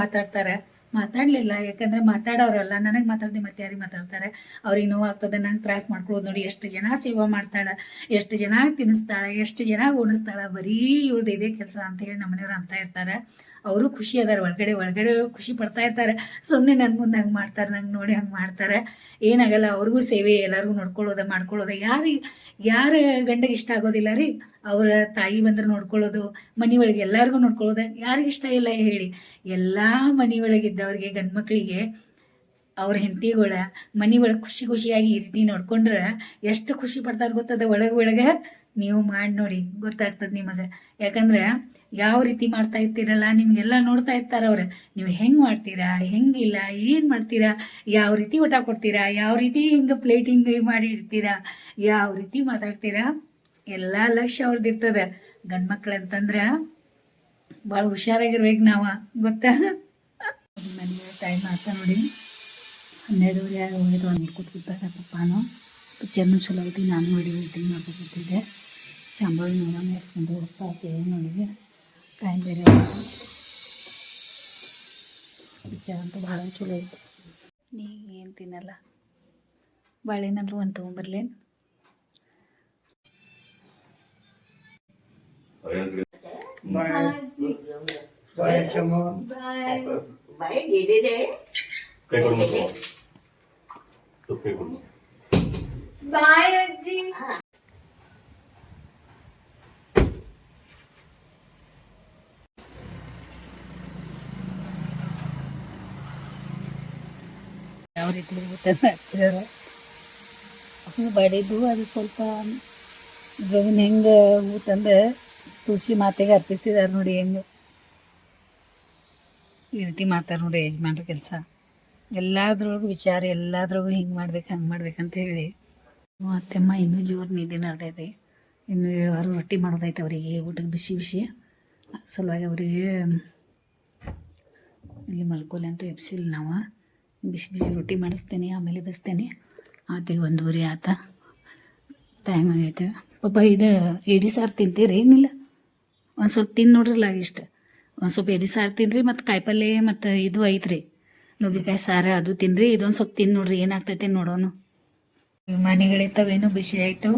ಮಾತಾಡಲಿಲ್ಲ. ಯಾಕಂದರೆ ಮಾತಾಡೋರಲ್ಲ. ನನಗೆ ಮಾತಾಡ್ದೆ ಮತ್ತೆ ಯಾರಿಗೆ ಮಾತಾಡ್ತಾರೆ. ಅವ್ರಿಗೆ ನೋವಾಗ್ತದೆ. ನಂಗೆ ತ್ರಾಸು ಮಾಡ್ಕೊಳ್ಳೋದು ನೋಡಿ. ಎಷ್ಟು ಜನ ಸೇವಾ ಮಾಡ್ತಾಳೆ, ಎಷ್ಟು ಜನ ತಿನ್ನಿಸ್ತಾಳೆ, ಎಷ್ಟು ಜನ ಉಣಿಸ್ತಾಳೆ. ಬರೀ ಇವ್ರದ್ದು ಇದೇ ಕೆಲಸ ಅಂತ ಹೇಳಿ ನಮ್ಮನೆಯವ್ರು ಅಂತ ಇರ್ತಾರೆ. ಅವರು ಖುಷಿ ಅದಾರ, ಒಳಗಡೆ ಖುಷಿ ಪಡ್ತಾ ಇರ್ತಾರೆ. ಸುಮ್ಮನೆ ನನ್ನ ಮುಂದೆ ಹಂಗೆ ಮಾಡ್ತಾರೆ, ನಂಗೆ ನೋಡಿ ಹಂಗೆ ಮಾಡ್ತಾರೆ, ಏನಾಗಲ್ಲ. ಅವ್ರಿಗೂ ಸೇವೆ ಎಲ್ಲರಿಗೂ ಮಾಡ್ಕೊಳ್ಳೋದ ಯಾರ ಗಂಡಗೆ ಇಷ್ಟ ಆಗೋದಿಲ್ಲ ರೀ. ಅವ್ರ ತಾಯಿ ಬಂದ್ರೆ ನೋಡ್ಕೊಳ್ಳೋದು, ಮನೆ ಒಳಗೆ ಎಲ್ಲರಿಗೂ ನೋಡ್ಕೊಳ್ಳೋದು ಯಾರಿಗೆ ಇಷ್ಟ ಇಲ್ಲ ಹೇಳಿ. ಎಲ್ಲ ಮನೆ ಒಳಗಿದ್ದವ್ರಿಗೆ ಗಂಡು ಮಕ್ಕಳಿಗೆ ಅವ್ರ ಹೆಂಡತಿಗಳ ಮನೆ ಒಳಗೆ ಖುಷಿಯಾಗಿ ಈ ರೀತಿ ನೋಡ್ಕೊಂಡ್ರೆ ಎಷ್ಟು ಖುಷಿ ಪಡ್ತಾರೆ ಗೊತ್ತದ. ಒಳಗೆ ನೀವು ಮಾಡಿ ನೋಡಿ ಗೊತ್ತಾಗ್ತದೆ ನಿಮಗೆ. ಯಾಕಂದ್ರೆ ಯಾವ ರೀತಿ ಮಾಡ್ತಾ ಇರ್ತೀರಲ್ಲ, ನಿಮಗೆಲ್ಲ ನೋಡ್ತಾ ಇರ್ತಾರೆ ಅವ್ರು. ನೀವು ಹೆಂಗೆ ಮಾಡ್ತೀರಾ, ಹೆಂಗಿಲ್ಲ, ಏನು ಮಾಡ್ತೀರಾ, ಯಾವ ರೀತಿ ಊಟ ಕೊಡ್ತೀರಾ, ಯಾವ ರೀತಿ ಹಿಂಗೆ ಪ್ಲೇಟಿಂಗ್ ಮಾಡಿ ಇಡ್ತೀರಾ, ಯಾವ ರೀತಿ ಮಾತಾಡ್ತೀರಾ, ಎಲ್ಲ ಲಕ್ಷ್ಯ ಅವ್ರದ್ದು ಇರ್ತದೆ. ಗಂಡು ಮಕ್ಳು ಅಂತಂದ್ರೆ ಭಾಳ ಹುಷಾರಾಗಿರ್ಬೇಕು ನಾವು, ಗೊತ್ತಾ. ಮನೆಗೆ ಟೈಮ್ ಆಗ್ತಾ ನೋಡಿ 12:30 ಹೋಗಿದ್ದು. ಒಂದು ಕೂತ್ಬಿಟ್ಟಾಗ ಪಪ್ಪಾನು ಪಿಕ್ಚರ್ನು ಚಲೋ ಐತಿ. ನಾನು ನೋಡಿ ವೇಟಿಂಗ್ ಮಾಡ್ಕೊತಿದ್ದೆ. ಶಾಂಭವಿ ನೋಡೋಣ ಎತ್ಕೊಂಡು ಹೋಗ್ತಾ ಇರ್ತೀವಿ. ನೋಡಿ ಟೈಮ್ ಬೇರೆ ಪಿಕ್ಚರ್ ಅಂತೂ ಭಾಳ ಚಲೋ ಐತಿ. ನೀ ಏನು ತಿನ್ನಲ್ಲ ಬಾಳೆನಾದ್ರು ಒಂದು ತೊಗೊಂಬರ್ಲೇನು? ಬಾಯ್ ಅಜ್ಜಿ. ಯಾವ ರೀತಿ ಬಡಿದು ಅದು ಸ್ವಲ್ಪ ಗವಿನ ಹೆಂಗೆ ಊಟಂದ್ರೆ ತುಳಸಿ ಮಾತೆಗೆ ಅರ್ಪಿಸಿದಾರೆ ನೋಡಿ. ಹೆಂಗೆ ಈ ರೀತಿ ಮಾಡ್ತಾರೆ ನೋಡಿ ಯಜಮಾನ್ರ ಕೆಲಸ. ಎಲ್ಲದ್ರೊಳಗೂ ವಿಚಾರ, ಎಲ್ಲದ್ರೊಳಗೂ ಹಿಂಗೆ ಮಾಡ್ಬೇಕು ಹಂಗೆ ಮಾಡ್ಬೇಕಂತ ಹೇಳಿ. ಅತ್ತೆಮ್ಮ ಇನ್ನೂ ಜೋರು ನಿದ್ದೆ ನಡೆದೈತಿ. ಇನ್ನೂ 7 ವಾರ ರೊಟ್ಟಿ ಮಾಡೋದೈತೆ ಅವರಿಗೆ ಊಟಕ್ಕೆ ಬಿಸಿ ಸಲುವಾಗಿ ಅವರಿಗೆ ಇಲ್ಲಿ ಮಲ್ಕೋಲಿ ಅಂತ ಎಬ್ಸಿಲ್ಲ ನಾವು. ಬಿಸಿ ರೊಟ್ಟಿ ಮಾಡಿಸ್ತೇನೆ, ಆಮೇಲೆ ಬಸ್ತೇನೆ. ಆತಿಗೆ 1:30 ಆತ, ಟೈಮ್ ಆಗೈತೆ. ಪಾಪ ಇದು ಎಡಿ ಸಾರು ತಿಂತೀರಿ ಏನಿಲ್ಲ? ಒಂದು ಸ್ವಲ್ಪ ತಿಂದು ನೋಡ್ರಲ್ಲ ಇಷ್ಟು. ಒಂದು ಸ್ವಲ್ಪ ಎಡಿ ಸಾರು ತಿನ್ನಿರಿ, ಮತ್ತು ಕಾಯಿಪಲ್ಲೆ ಮತ್ತು ಇದು ಐತ್ರಿ ನುಗ್ಗಿಕಾಯಿ ಸಾರು, ಅದು ತಿನ್ನಿರಿ. ಇದೊಂದು ಸ್ವಲ್ಪ ತಿಂದು ನೋಡ್ರಿ ಏನಾಗ್ತೈತೆ ನೋಡೋಣ. ಮನೆಗಳಿರ್ತಾವೇನು ಬಿಸಿ ಆಯಿತು,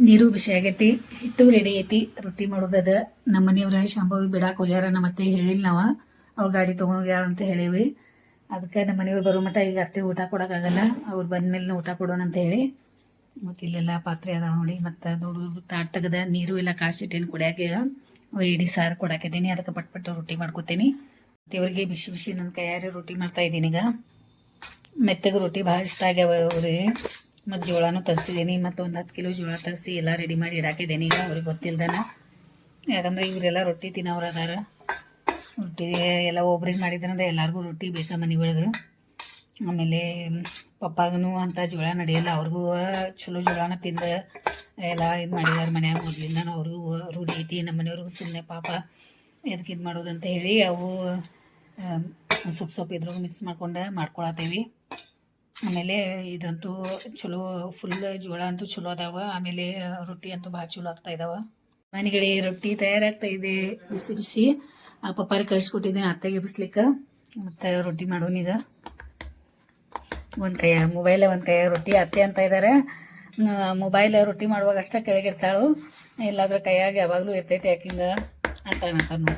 ನೀರು ಬಿಸಿ ಆಗೈತಿ, ಹಿಟ್ಟು ರೆಡಿ ಐತಿ. ರೊಟ್ಟಿ ಮಾಡೋದದ. ನಮ್ಮ ಮನೆಯವ್ರ ಶಾಂಭವಿ ಬಿಡಾಕೆ ಹೋಗ್ಯಾರ. ನಮ್ಮ ಅತ್ತೆ ಹೇಳಿಲ್ಲ ನಾವು, ಅವ್ಳು ಗಾಡಿ ತೊಗೊಂಡೋಗ್ಯಾರ ಅಂತ ಹೇಳೀವಿ. ಅದಕ್ಕೆ ನಮ್ಮ ಮನೆಯವ್ರು ಬರೋ ಮಟ್ಟ ಈಗ ಅತ್ತೆ ಊಟ ಕೊಡೋಕ್ಕಾಗಲ್ಲ, ಅವ್ರು ಬಂದಮೇಲೆ ಊಟ ಕೊಡೋಣ ಅಂತ ಹೇಳಿ. ಮತ್ತು ಇಲ್ಲೆಲ್ಲ ಪಾತ್ರೆ ಅದಾವೆ ನೋಡಿ, ಮತ್ತು ದೊಡ್ಡ ತಾಟ್ ತೆಗೆದ ನೀರು ಎಲ್ಲ ಕಾಸಿಟ್ಟೇನು ಕುಡಿಯೋಕೆ ಎಡಿ ಸಾರು ಕೊಡಾಕಿದ್ದೀನಿ. ಅದಕ್ಕೆ ಪಟ್ಪಟ್ಟು ರೊಟ್ಟಿ ಮಾಡ್ಕೊತೀನಿ. ಮತ್ತು ಇವ್ರಿಗೆ ಬಿಸಿ ನನ್ನ ಕೈಯಾರೆ ರೊಟ್ಟಿ ಮಾಡ್ತಾಯಿದ್ದೀನಿ. ಈಗ ಮೆತ್ತಗೆ ರೊಟ್ಟಿ ಭಾಳ ಇಷ್ಟ ಆಗ್ಯಾವ ಅವ್ರಿಗೆ. ಮತ್ತು ಜೋಳನೂ ತರಿಸಿದ್ದೀನಿ, ಮತ್ತು ಒಂದು 10 ಕಿಲೋ ಜೋಳ ತರಿಸಿ ಎಲ್ಲ ರೆಡಿ ಮಾಡಿ ಇಡಾಕಿದ್ದೀನಿ ಈಗ ಅವ್ರಿಗೆ ಗೊತ್ತಿಲ್ದನ. ಯಾಕಂದ್ರೆ ಇವರೆಲ್ಲ ರೊಟ್ಟಿ ತಿನ್ನೋರು ಅದಾರ. ರೊಟ್ಟಿ ಎಲ್ಲ ಒಬ್ರಿಗೆ ಮಾಡಿದ್ರಂದ್ರೆ ಎಲ್ಲರಿಗೂ ರೊಟ್ಟಿ ಬೇಕಾ ಮನೆ ಒಳಗೆ. ಆಮೇಲೆ ಪಪ್ಪಾಗೂ ಅಂಥ ಜೋಳ ನಡೆಯಲ್ಲ, ಅವ್ರಿಗೂ ಚಲೋ ಜೋಳನ ತಿಂದು ಎಲ್ಲ ಇದು ಮಾಡಿದಾರೆ ಮನ್ಯಾಗ ಮೊದಲಿಂದ. ಅವ್ರಿಗೂ ರೂಢಿ ಐತಿ. ನಮ್ಮ ಮನೆಯವ್ರಿಗೂ ಸುಮ್ಮನೆ ಪಾಪ ಎದಕ್ಕೆ ಇದು ಮಾಡೋದು ಅಂತ ಹೇಳಿ ಅವು ಸೊಪ್ಪು ಇದ್ರಾಗೂ ಮಿಕ್ಸ್ ಮಾಡ್ಕೊಳತ್ತೇವಿ. ಆಮೇಲೆ ಇದಂತೂ ಚಲೋ ಫುಲ್ ಜೋಳ ಅಂತೂ ಚಲೋ ಅದಾವ. ಆಮೇಲೆ ರೊಟ್ಟಿ ಅಂತೂ ಭಾಳ ಚಲೋ ಆಗ್ತಾ ಇದಾವೆ. ಮನೆಗಡೆ ರೊಟ್ಟಿ ತಯಾರಾಗ್ತಾ ಇದೆ ಬಿಸಿ. ಆ ಪಪ್ಪಾರಿ ಕಳಿಸ್ಕೊಟ್ಟಿದ್ದೀನಿ ಅತ್ತೆಗೆ ಬಿಸ್ಲಿಕ್ಕೆ. ಮತ್ತು ರೊಟ್ಟಿ ಮಾಡೋನೀಗ. ಒಂದು ಕೈಯ ಮೊಬೈಲ, ಒಂದು ಕೈಯ ರೊಟ್ಟಿ. ಅತ್ತೆ ಅಂತ ಇದ್ದಾರೆ ಮೊಬೈಲ್ ರೊಟ್ಟಿ ಮಾಡುವಾಗ ಅಷ್ಟೇ ಕೆಳಗಿರ್ತಾಳು, ಇಲ್ಲಾಂದ್ರೆ ಕೈಯಾಗ ಯಾವಾಗಲೂ ಇರ್ತೈತೆ ಯಾಕಿಂದ ಅಂತ ನೋಡಿ.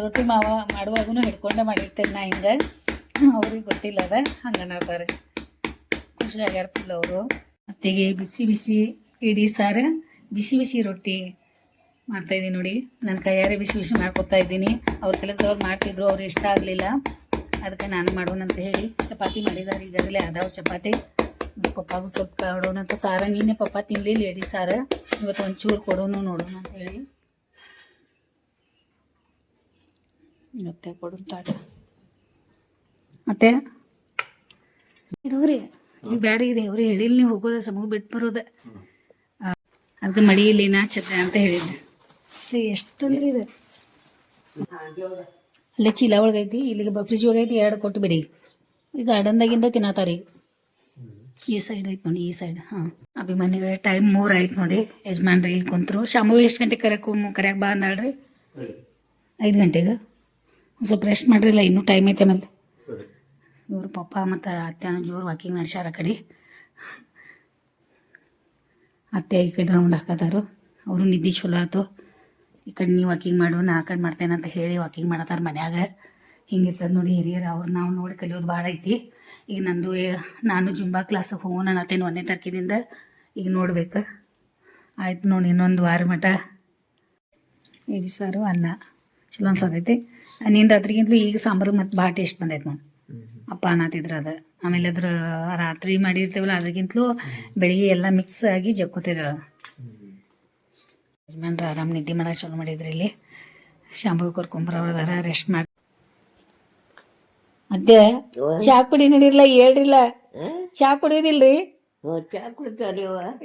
ರೊಟ್ಟಿ ಮಾಡುವಾಗೂ ಹಿಡ್ಕೊಂಡೆ ಮಾಡಿರ್ತೇನೆ ನಾ ಹಿಂಗೆ. ಅವ್ರಿಗೆ ಗೊತ್ತಿಲ್ಲ ಅದ, ಹಂಗೆ ಮಾಡ್ತಾರೆ. ಖುಷಿಯಾಗ್ಯಾರ ಫುಲ್ ಅವರು. ಅತ್ತೆಗೆ ಬಿಸಿ ಇಡೀ ಸಾರು, ಬಿಸಿ ರೊಟ್ಟಿ ಮಾಡ್ತಾಯಿದ್ದೀನಿ ನೋಡಿ. ನನ್ನ ಕೈಯಾರೆ ಬಿಸಿ ಮಾಡ್ಕೊತಾ ಇದ್ದೀನಿ. ಅವ್ರ ಕೆಲಸದವ್ರು ಮಾಡ್ತಿದ್ರು, ಅವ್ರು ಇಷ್ಟ ಆಗಲಿಲ್ಲ, ಅದಕ್ಕೆ ನಾನು ಮಾಡೋಣ ಅಂತ ಹೇಳಿ ಚಪಾತಿ ಮಾಡಿದ್ದಾರೆ. ಈಗಾಗಲೇ ಅದಾವ ಚಪಾತಿ. ಪಪ್ಪಾಗೂ ಸ್ವಲ್ಪ ಕೊಡೋಣ ಅಂತ ಸಾರ. ನೀನೆ ಪಪ್ಪ ತಿನ್ನಲಿಲ್ಲ ಎಡಿ ಸಾರು, ಇವತ್ತು ಒಂಚೂರು ಕೊಡೋನು ನೋಡೋಣ ಅಂತ ಹೇಳಿ ಮತ್ತೆ ಕೊಡೋಣ ತಾಟ. ಮತ್ತೆ ಇಡೋರಿ ಈಗ ಬ್ಯಾಡ ಇದೆ ಅವ್ರು ಹೇಳಿಲ್ಲ, ನೀವು ಹೋಗೋದ ಸಮೂಹ ಬಿಟ್ಟು ಬರೋದ. ಅದಕ್ಕೆ ಮಡಿಯಲ್ಲಿನ ಛತ್ರ ಅಂತ ಹೇಳಿದ್ದೆ. ಎಷ್ಟು ಅಂದ್ರೆ ಇದು ಅಲ್ಲೇ ಚೀಲ ಒಳಗೈತಿ, ಇಲ್ಲಿಗೆ ಫ್ರಿಜ್ ಒಳಗೈತಿ. 2 ಕೊಟ್ಟು ಬಿಡಿ. ಈಗ ಗಾರ್ಡನ್ದಾಗಿಂದ ತಿನ್ನತಾರಿ. ಈ ಸೈಡ್ ಐತೆ ನೋಡಿ, ಈ ಸೈಡ್. ಹಾಂ, ಅಭಿಮಾನಿಗಳೇ ಟೈಮ್ 3 ಆಯ್ತು ನೋಡಿ. ಯಜಮಾನ್ರಿ ಇಲ್ಲಿ ಕುಂತರು. ಶಾಂಭವಿ ಎಷ್ಟು ಗಂಟೆಗೆ ಕರ್ಯಾಕೆ ಬಾ ಅಂದಾಳ್ರಿ? 5 ಗಂಟೆಗೆ. ಸ್ವಲ್ಪ ರೆಸ್ಟ್ ಮಾಡ್ರಿಲ್ಲ, ಇನ್ನೂ ಟೈಮ್ ಐತೆ ಆಮೇಲೆ. ಇವರು ಪಪ್ಪ ಮತ್ತು ಅತ್ತೆನ ಜೋರು ವಾಕಿಂಗ್ ನಡೆಸ್ಯಾರ ಆ ಕಡೆ. ಅತ್ತೆ ಈ ಕಡೆ ರೌಂಡ್ ಹಾಕತಾರು. ಅವರು ನಿದ್ದೆ ಚಲೋ ಆಯ್ತು. ಈ ಕಡೆ ನೀವು ವಾಕಿಂಗ್ ಮಾಡು ನಾ ಆ ಕಡೆ ಮಾಡ್ತೇನೆ ಅಂತ ಹೇಳಿ ವಾಕಿಂಗ್ ಮಾಡತ್ತಾರ ಮನ್ಯಾಗ. ಹಿಂಗಿರ್ತದೆ ನೋಡಿ ಹಿರಿಯರು ಅವ್ರು ನಾವು ನೋಡಿ ಕಲಿಯೋದು ಭಾಳ ಐತಿ. ಈಗ ನಂದು ನಾನು ಜುಂಬಾ ಕ್ಲಾಸಿಗೆ ಹೋಗೋಣ ಅನ್ನತ್ತೇನೆ 1ನೇ ತಾರೀಕಿನಿಂದ. ಈಗ ನೋಡ್ಬೇಕು. ಆಯ್ತು ನೋಡಿ ಇನ್ನೊಂದು ವಾರ ಮಟ ಇಡಿ ಸಾರು ಅನ್ನ ಚಲೋ ಅನ್ಸತೈತಿ. ನೀನು ರಾತ್ರಿಗಿಂತಲೂ ಈಗ ಸಾಂಬಾರು ಮತ್ತು ಭಾಳ ಟೇಸ್ಟ್ ಬಂದೈತೆ ನೋಡಿ. ಅಪ್ಪ ಅನ್ನತ್ತಿದ್ರು ಅದು. ಆಮೇಲೆ ಅದ್ರ ರಾತ್ರಿ ಮಾಡಿರ್ತೀವಲ್ಲ ಅದ್ರಗಿಂತಲೂ ಬೆಳಿಗ್ಗೆ ಎಲ್ಲ ಮಿಕ್ಸ್ ಆಗಿ ಜಕ್ಕೋತಿದ. ಯಜಮಾನ್ರು ಆರಾಮ್ ನಿದ್ದೆ ಮಾಡೋಕೆ ಚಲೋ ಮಾಡಿದ್ರಿ. ಇಲ್ಲಿ ಶಾಂಭವಿ ಕರ್ಕೊಂಬರವ್ರದಾರ ರೆಸ್ಟ್ ಮಾಡಿ. ಅದೇ ಚಾ ಕುಡಿ ನಡೀರ್ಲ ಹೇಳ್ರಿಲ್ಲ. ಚಾ ಕುಡಿಯೋದಿಲ್ರಿ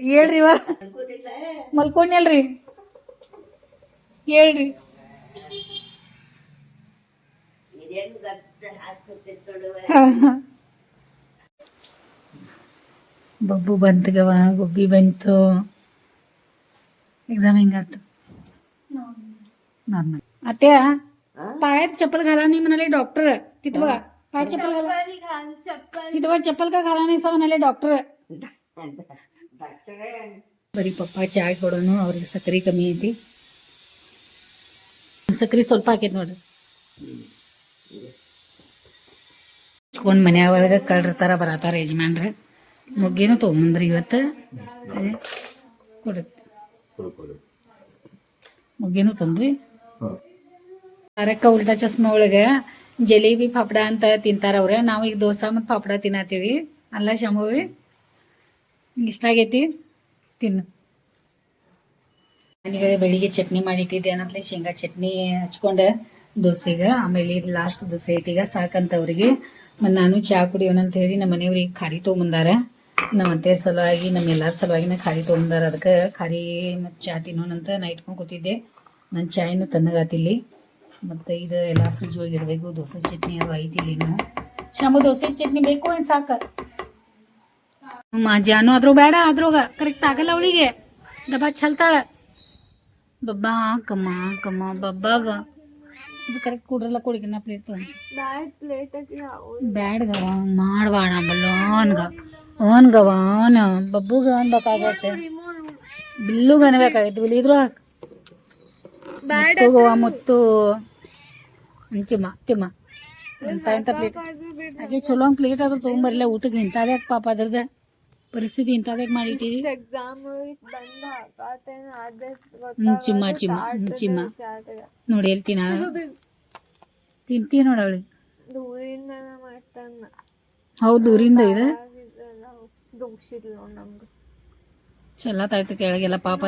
ಹೇಳ್ರಿ. ಮಲ್ಕೊಂಡ್ಯಲ್ರಿ ಹೇಳ್ರಿ. ಬಬ್ಬು ಬಂತಗವ ಗೊಬ್ಬಿ ಬಂತು. ಎಕ್ಸಾಮ್ ಹೆಂಗಾತು? ನಾರ್ಮಲ್. ಅತ್ಯ पायात चप्पल घाला नाही म्हणाले डॉक्टर. तिथं बघा पाय चप्पल घाला. तिथं बघा चप्पल का घाला नाही असं म्हणाले डॉक्टर. ಬರೀ ಪಪ್ಪ ಚಾ ಕೊಡೋನು. ಅವ್ರಿಗೆ ಸಕ್ಕರೆ ಕಮ್ಮಿ ಐತಿ. ಸಕ್ಕರೆ ಸ್ವಲ್ಪ ಹಾಕೈತಿ ನೋಡ್ರಿ. ಹಚ್ಕೊಂಡು ಮನ್ಯಾಗ ಒಳಗೆ ಕಳ್ರಿರ್ತಾರ ಬರತಾರ ಯಜಮಾನ್ರ. ಮುಗ್ಗೇನು ತೊಗೊಂಬಂದ್ರಿ ಇವತ್ತು. ಅದೇ ಕೊಡ್ರಿ ಮುಗ್ಗೇನು ತಂದ್ರಿ. ಅರಕ್ಕ ಉಲ್ಟಾ ಚಸ್ಮಾ ಒಳಗೆ ಜಲೇಬಿ ಪಾಪಡ ಅಂತ ತಿಂತಾರ ಅವ್ರೆ. ನಾವು ಈಗ ದೋಸಾ ಮತ್ತು ಪಾಪಡ ತಿನ್ನತ್ತೀವಿ. ಅಲ್ಲ ಶಾಂಭವಿ ಇಷ್ಟ ಆಗೈತಿ ತಿನ್ನು. ನನಗೆ ಬೆಳಿಗ್ಗೆ ಚಟ್ನಿ ಮಾಡಿಟ್ಟಿದ್ದೆ ಅನ್ನತ್ಲೆ ಶೇಂಗಾ ಚಟ್ನಿ ಹಚ್ಕೊಂಡೆ ದೋಸೆಗೆ. ಆಮೇಲೆ ಇದು ಲಾಸ್ಟ್ ದೋಸೆ ಐತಿ. ಈಗ ಸಾಕಂತವ್ರಿಗೆ. ಮತ್ತು ನಾನು ಚಹಾ ಕುಡಿಯೋಣ ಅಂತ ಹೇಳಿ ನಮ್ಮ ಮನೆಯವ್ರಿಗೆ ಖಾರಿ ತೊಗೊಂಬಂದಾರ. ನಮ್ಮ ಅತ್ತೆಯರ ಸಲುವಾಗಿ ನಮ್ಮ ಎಲ್ಲರ ಸಲುವಾಗಿನ ಖಾರಿ ತೊಗೊಂಬಂದಾರ. ಅದಕ್ಕೆ ಖಾರಿ ಮತ್ತು ಚಹಾ ತಿನ್ನೋಣಂತ ನಾ ಇಟ್ಕೊಂಡು ಕೂತಿದ್ದೆ. ನನ್ನ ಚಾಯ್ನು ತಣ್ಣಗಾತಿಲ್ಲಿ. ಮತ್ತು ಇದು ಎಲ್ಲ ಫ್ರಿಜ್ ಒಳಗೆ ಇಡಬೇಕು. ದೋಸೆ ಚಟ್ನಿ ಅದು ಐತಿಲ್ಲ ಇನ್ನು. ಶಾಂಭವಿ ದೋಸೆ ಚಟ್ನಿ ಬೇಕು ಏನು ಸಾಕು? ಜಾನು ಆದ್ರೂ ಬೇಡ ಆದ್ರೋಗ ಕರೆಕ್ಟ್ ಆಗಲ್ಲ ಅವಳಿಗೆ. ದಬಾ ಚಲ್ತಾಳ. ಬಬ್ಬಾ ಕಮ್ಮ ಕಮ್ಮ ಬಬ್ಬಾಗ ಇದು ಕರೆಕ್ಟ್ ಕೊಡ್ರಲ್ಲ ಕೊಡಿಗೆ ನಾ ಪ್ಲೇಟ್ ತೊಗೊಂಡು ಬ್ಯಾಡ್ ಗವ ಮಾಡಬೇಡ ಬಲ್ಲೋನ್ಗ ಓನ್ಗವ ಓನ್ ಬಬ್ಬುಗ ಅನ್ಬೇಕಾಗತ್ತೆ. ಬಿಲ್ಲುಗ ಅನ್ಬೇಕಾಗೈತಿ. ಬಿಲ್ಲಿ ಇದ್ರು ಮುತ್ತುಗವ ಮುತ್ತು ತಿಮ್ಮ ತಿಮ್ಮ ಇಂಥ ಪ್ಲೇಟ್ ಆಕೆ ಚಲೋ ಒಂದು ಪ್ಲೇಟ್ ಅದು ತೊಗೊಂಬರಿಲ್ಲ ಊಟಕ್ಕೆ. ಇಂಥದ್ಯಾಕೆ ಪಾಪ ಅದ್ರದ್ದು ಪರಿಸ್ಥಿತಿ ಇಂಥದ್ಯಾಕೆ ಮಾಡಿಟ್ಟಿರಿ. ಚಿಮ್ಮ ಚಿಮ್ಮ ಚಿಮ್ಮ ನೋಡಿ ಹೇಳ್ತೀನ ತಿಂತೀವಿ ನೋಡಿ ಅವಳಿಗೆ. ಹೌದು ದೂರಿಂದ ಇದೆ ಚೆಲ್ಲ ತಾಯ್ತು ಕೆಳಗೆಲ್ಲ ಪಾಪ.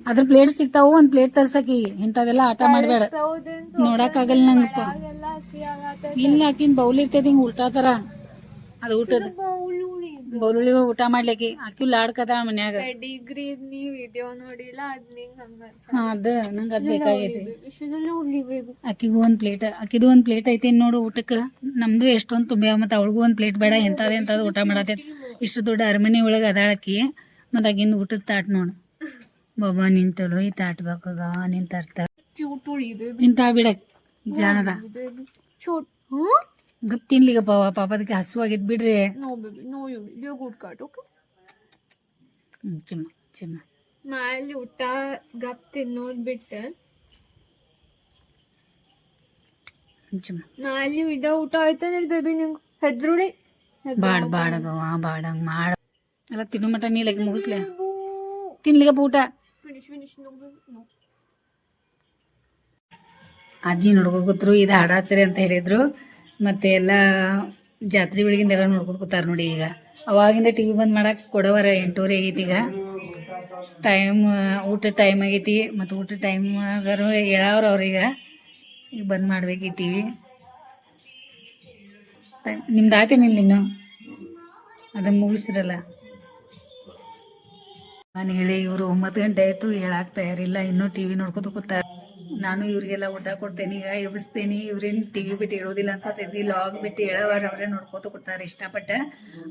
ಅದ್ರ ಪ್ಲೇಟ್ ಸಿಗ್ತಾವು. ಒಂದು ಪ್ಲೇಟ್ ತರ್ಸಕಿ. ಇಂಥದೆಲ್ಲ ಆಟ ಮಾಡಬೇಡ. ನೋಡಕ್ಕಾಗಲ್ಲ ನಂಗಪ್ಪ. ಇಲ್ಲ ಆಕಿನ್ ಬೌಲ್ ಇರ್ತೈತಿ ಹಿಂಗೆ ಉಲ್ಟಾ ಥರ. ಅದು ಊಟದ ಬೌಲುಳಿ ಊಟ ಮಾಡ್ಲಿಕ್ಕೆ ಆಕಿ ಲಾಡ್ಕದ ಮನ್ಯಾಗ. ಅದ ನಂಗೆ ಅದು ಬೇಕಾಗೈತಿ. ಆಕಿಗೂ ಒಂದು ಪ್ಲೇಟ್ ಆಕಿದು ಒಂದು ಪ್ಲೇಟ್ ಐತಿ ನೋಡು ಊಟಕ್ಕೆ. ನಮ್ದು ಎಷ್ಟೊಂದು ತುಂಬ್ಯಾವ. ಮತ್ತು ಅವಳಿಗೂ ಒಂದು ಪ್ಲೇಟ್ ಬೇಡ. ಎಂಥದ್ದು ಊಟ ಮಾಡತೈತಿ. ಇಷ್ಟು ದೊಡ್ಡ ಅರಮನೆ ಒಳಗೆ ಅದಾಳಕಿ. ಮತ್ತು ಆಗಿಂದ ಊಟದ ತಾಟ್ ನೋಡು. ಬಾಬಾ ನಿಂತಳು ಈ ತಾಟ್ ಬೇಕಾಗ ನಿಂತ ತಿಂತಾ ಬಿಡಕ್ ಜಾನದ ಗಪ್ ತಿನ್ಲಿಗಪ್ಪ. ಪಾಪ ಅದಕ್ಕೆ ಹಸುವಾಗಿದ್ ಬಿಡ್ರಿ. ಚಿಮ್ಮ ಚಿಮ್ಮ ಮಾಲಿ ಊಟ ಗಪ್ ತಿನ್ನೋದ್ ಬಿಟ್ಟು ಮಾಲಿ ಇದ ಊಟ ಆಯ್ತದ ಬೇಬಿ ನಿಂಗೆ ಹೆದ್ರುಡಿ ಬಾಡ್ ಬಾಡಗವ ಬಾಡಂಗ್ ಮಾಡ ಎಲ್ಲ ತಿನ್ನು ಮಟ ನೀಲಕ್ಕೆ ಮುಗಿಸ್ಲೆ ತಿನ್ಲಿಗಪ್ಪ ಊಟ. ಅಜ್ಜಿ ನೋಡ್ಕೋಕತ್ರು. ಇದು ಹಾಡಾಚರಿ ಅಂತ ಹೇಳಿದ್ರು. ಮತ್ತೆ ಎಲ್ಲ ಜಾತ್ರೆ ಬೆಳಗಿಂದೆಲ್ಲ ನೋಡ್ಕೊಂಡು ಕೂತಾರ ನೋಡಿ. ಈಗ ಅವಾಗಿಂದ ಟಿ ವಿ ಬಂದ್ ಮಾಡಕ್ಕೆ ಕೊಡೋವರ 8:30 ಆಗೈತಿ. ಈಗ ಟೈಮ್ ಊಟದ ಟೈಮ್ ಆಗೈತಿ. ಮತ್ತು ಊಟದ ಟೈಮ್ಗಾರು ಹೇಳವ್ರು ಅವ್ರೀಗ. ಈಗ ಬಂದ್ ಮಾಡ್ಬೇಕು ಈ ಟಿ ವಿ. ನಿಮ್ದು ಆತೇನಿಲ್ಲ ಇನ್ನು ಅದನ್ನು ಮುಗಿಸಿರಲ್ಲ. ನಾನು ಹೇಳಿ ಇವರು 9 ಗಂಟೆ ಆಯಿತು ಹೇಳಕ್ಕೆ ತಯಾರಿಲ್ಲ. ಇನ್ನೂ ಟಿ ವಿ ನೋಡ್ಕೊತ ಕೂತಾರ. ನಾನು ಇವ್ರಿಗೆಲ್ಲ ಊಟ ಕೊಡ್ತೇನೆ. ಈಗ ಎಬ್ಬಿಸ್ತೇನೆ. ಇವ್ರೇನು ಟಿ ವಿ ಬಿಟ್ಟು ಹೇಳೋದಿಲ್ಲ ಅನ್ಸತ್ತೈತಿ. ಲಾಗ್ ಬಿಟ್ಟು ಹೇಳೋವಾರ ಅವರೇ ನೋಡ್ಕೊತ ಕೊಡ್ತಾರೆ ಇಷ್ಟಪಟ್ಟು.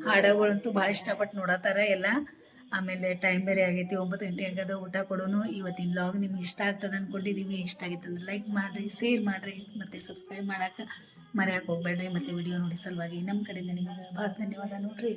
ಹಾಡುಗಳಂತೂ ಭಾಳ ಇಷ್ಟಪಟ್ಟು ನೋಡತ್ತಾರ ಎಲ್ಲ. ಆಮೇಲೆ ಟೈಮ್ ಬೇರೆ ಆಗೈತಿ 9 ಗಂಟೆ ಆಗದ. ಊಟ ಕೊಡೋನು. ಇವತ್ತಿನ ಲಾಗ್ ನಿಮ್ಗೆ ಇಷ್ಟ ಆಗ್ತದೆ ಅಂದ್ಕೊಂಡಿದ್ದೀವಿ. ಇಷ್ಟ ಆಗಿತ್ತು ಅಂದ್ರೆ ಲೈಕ್ ಮಾಡಿರಿ, ಶೇರ್ ಮಾಡಿರಿ, ಮತ್ತು ಸಬ್ಸ್ಕ್ರೈಬ್ ಮಾಡೋಕೆ ಮರೆಯೋಕೆ ಹೋಗ್ಬೇಡ್ರಿ. ಮತ್ತು ವಿಡಿಯೋ ನೋಡಿ ಸಲುವಾಗಿ ನಮ್ಮ ಕಡೆಯಿಂದ ನಿಮಗೆ ಭಾಳ ಧನ್ಯವಾದ ನೋಡ್ರಿ.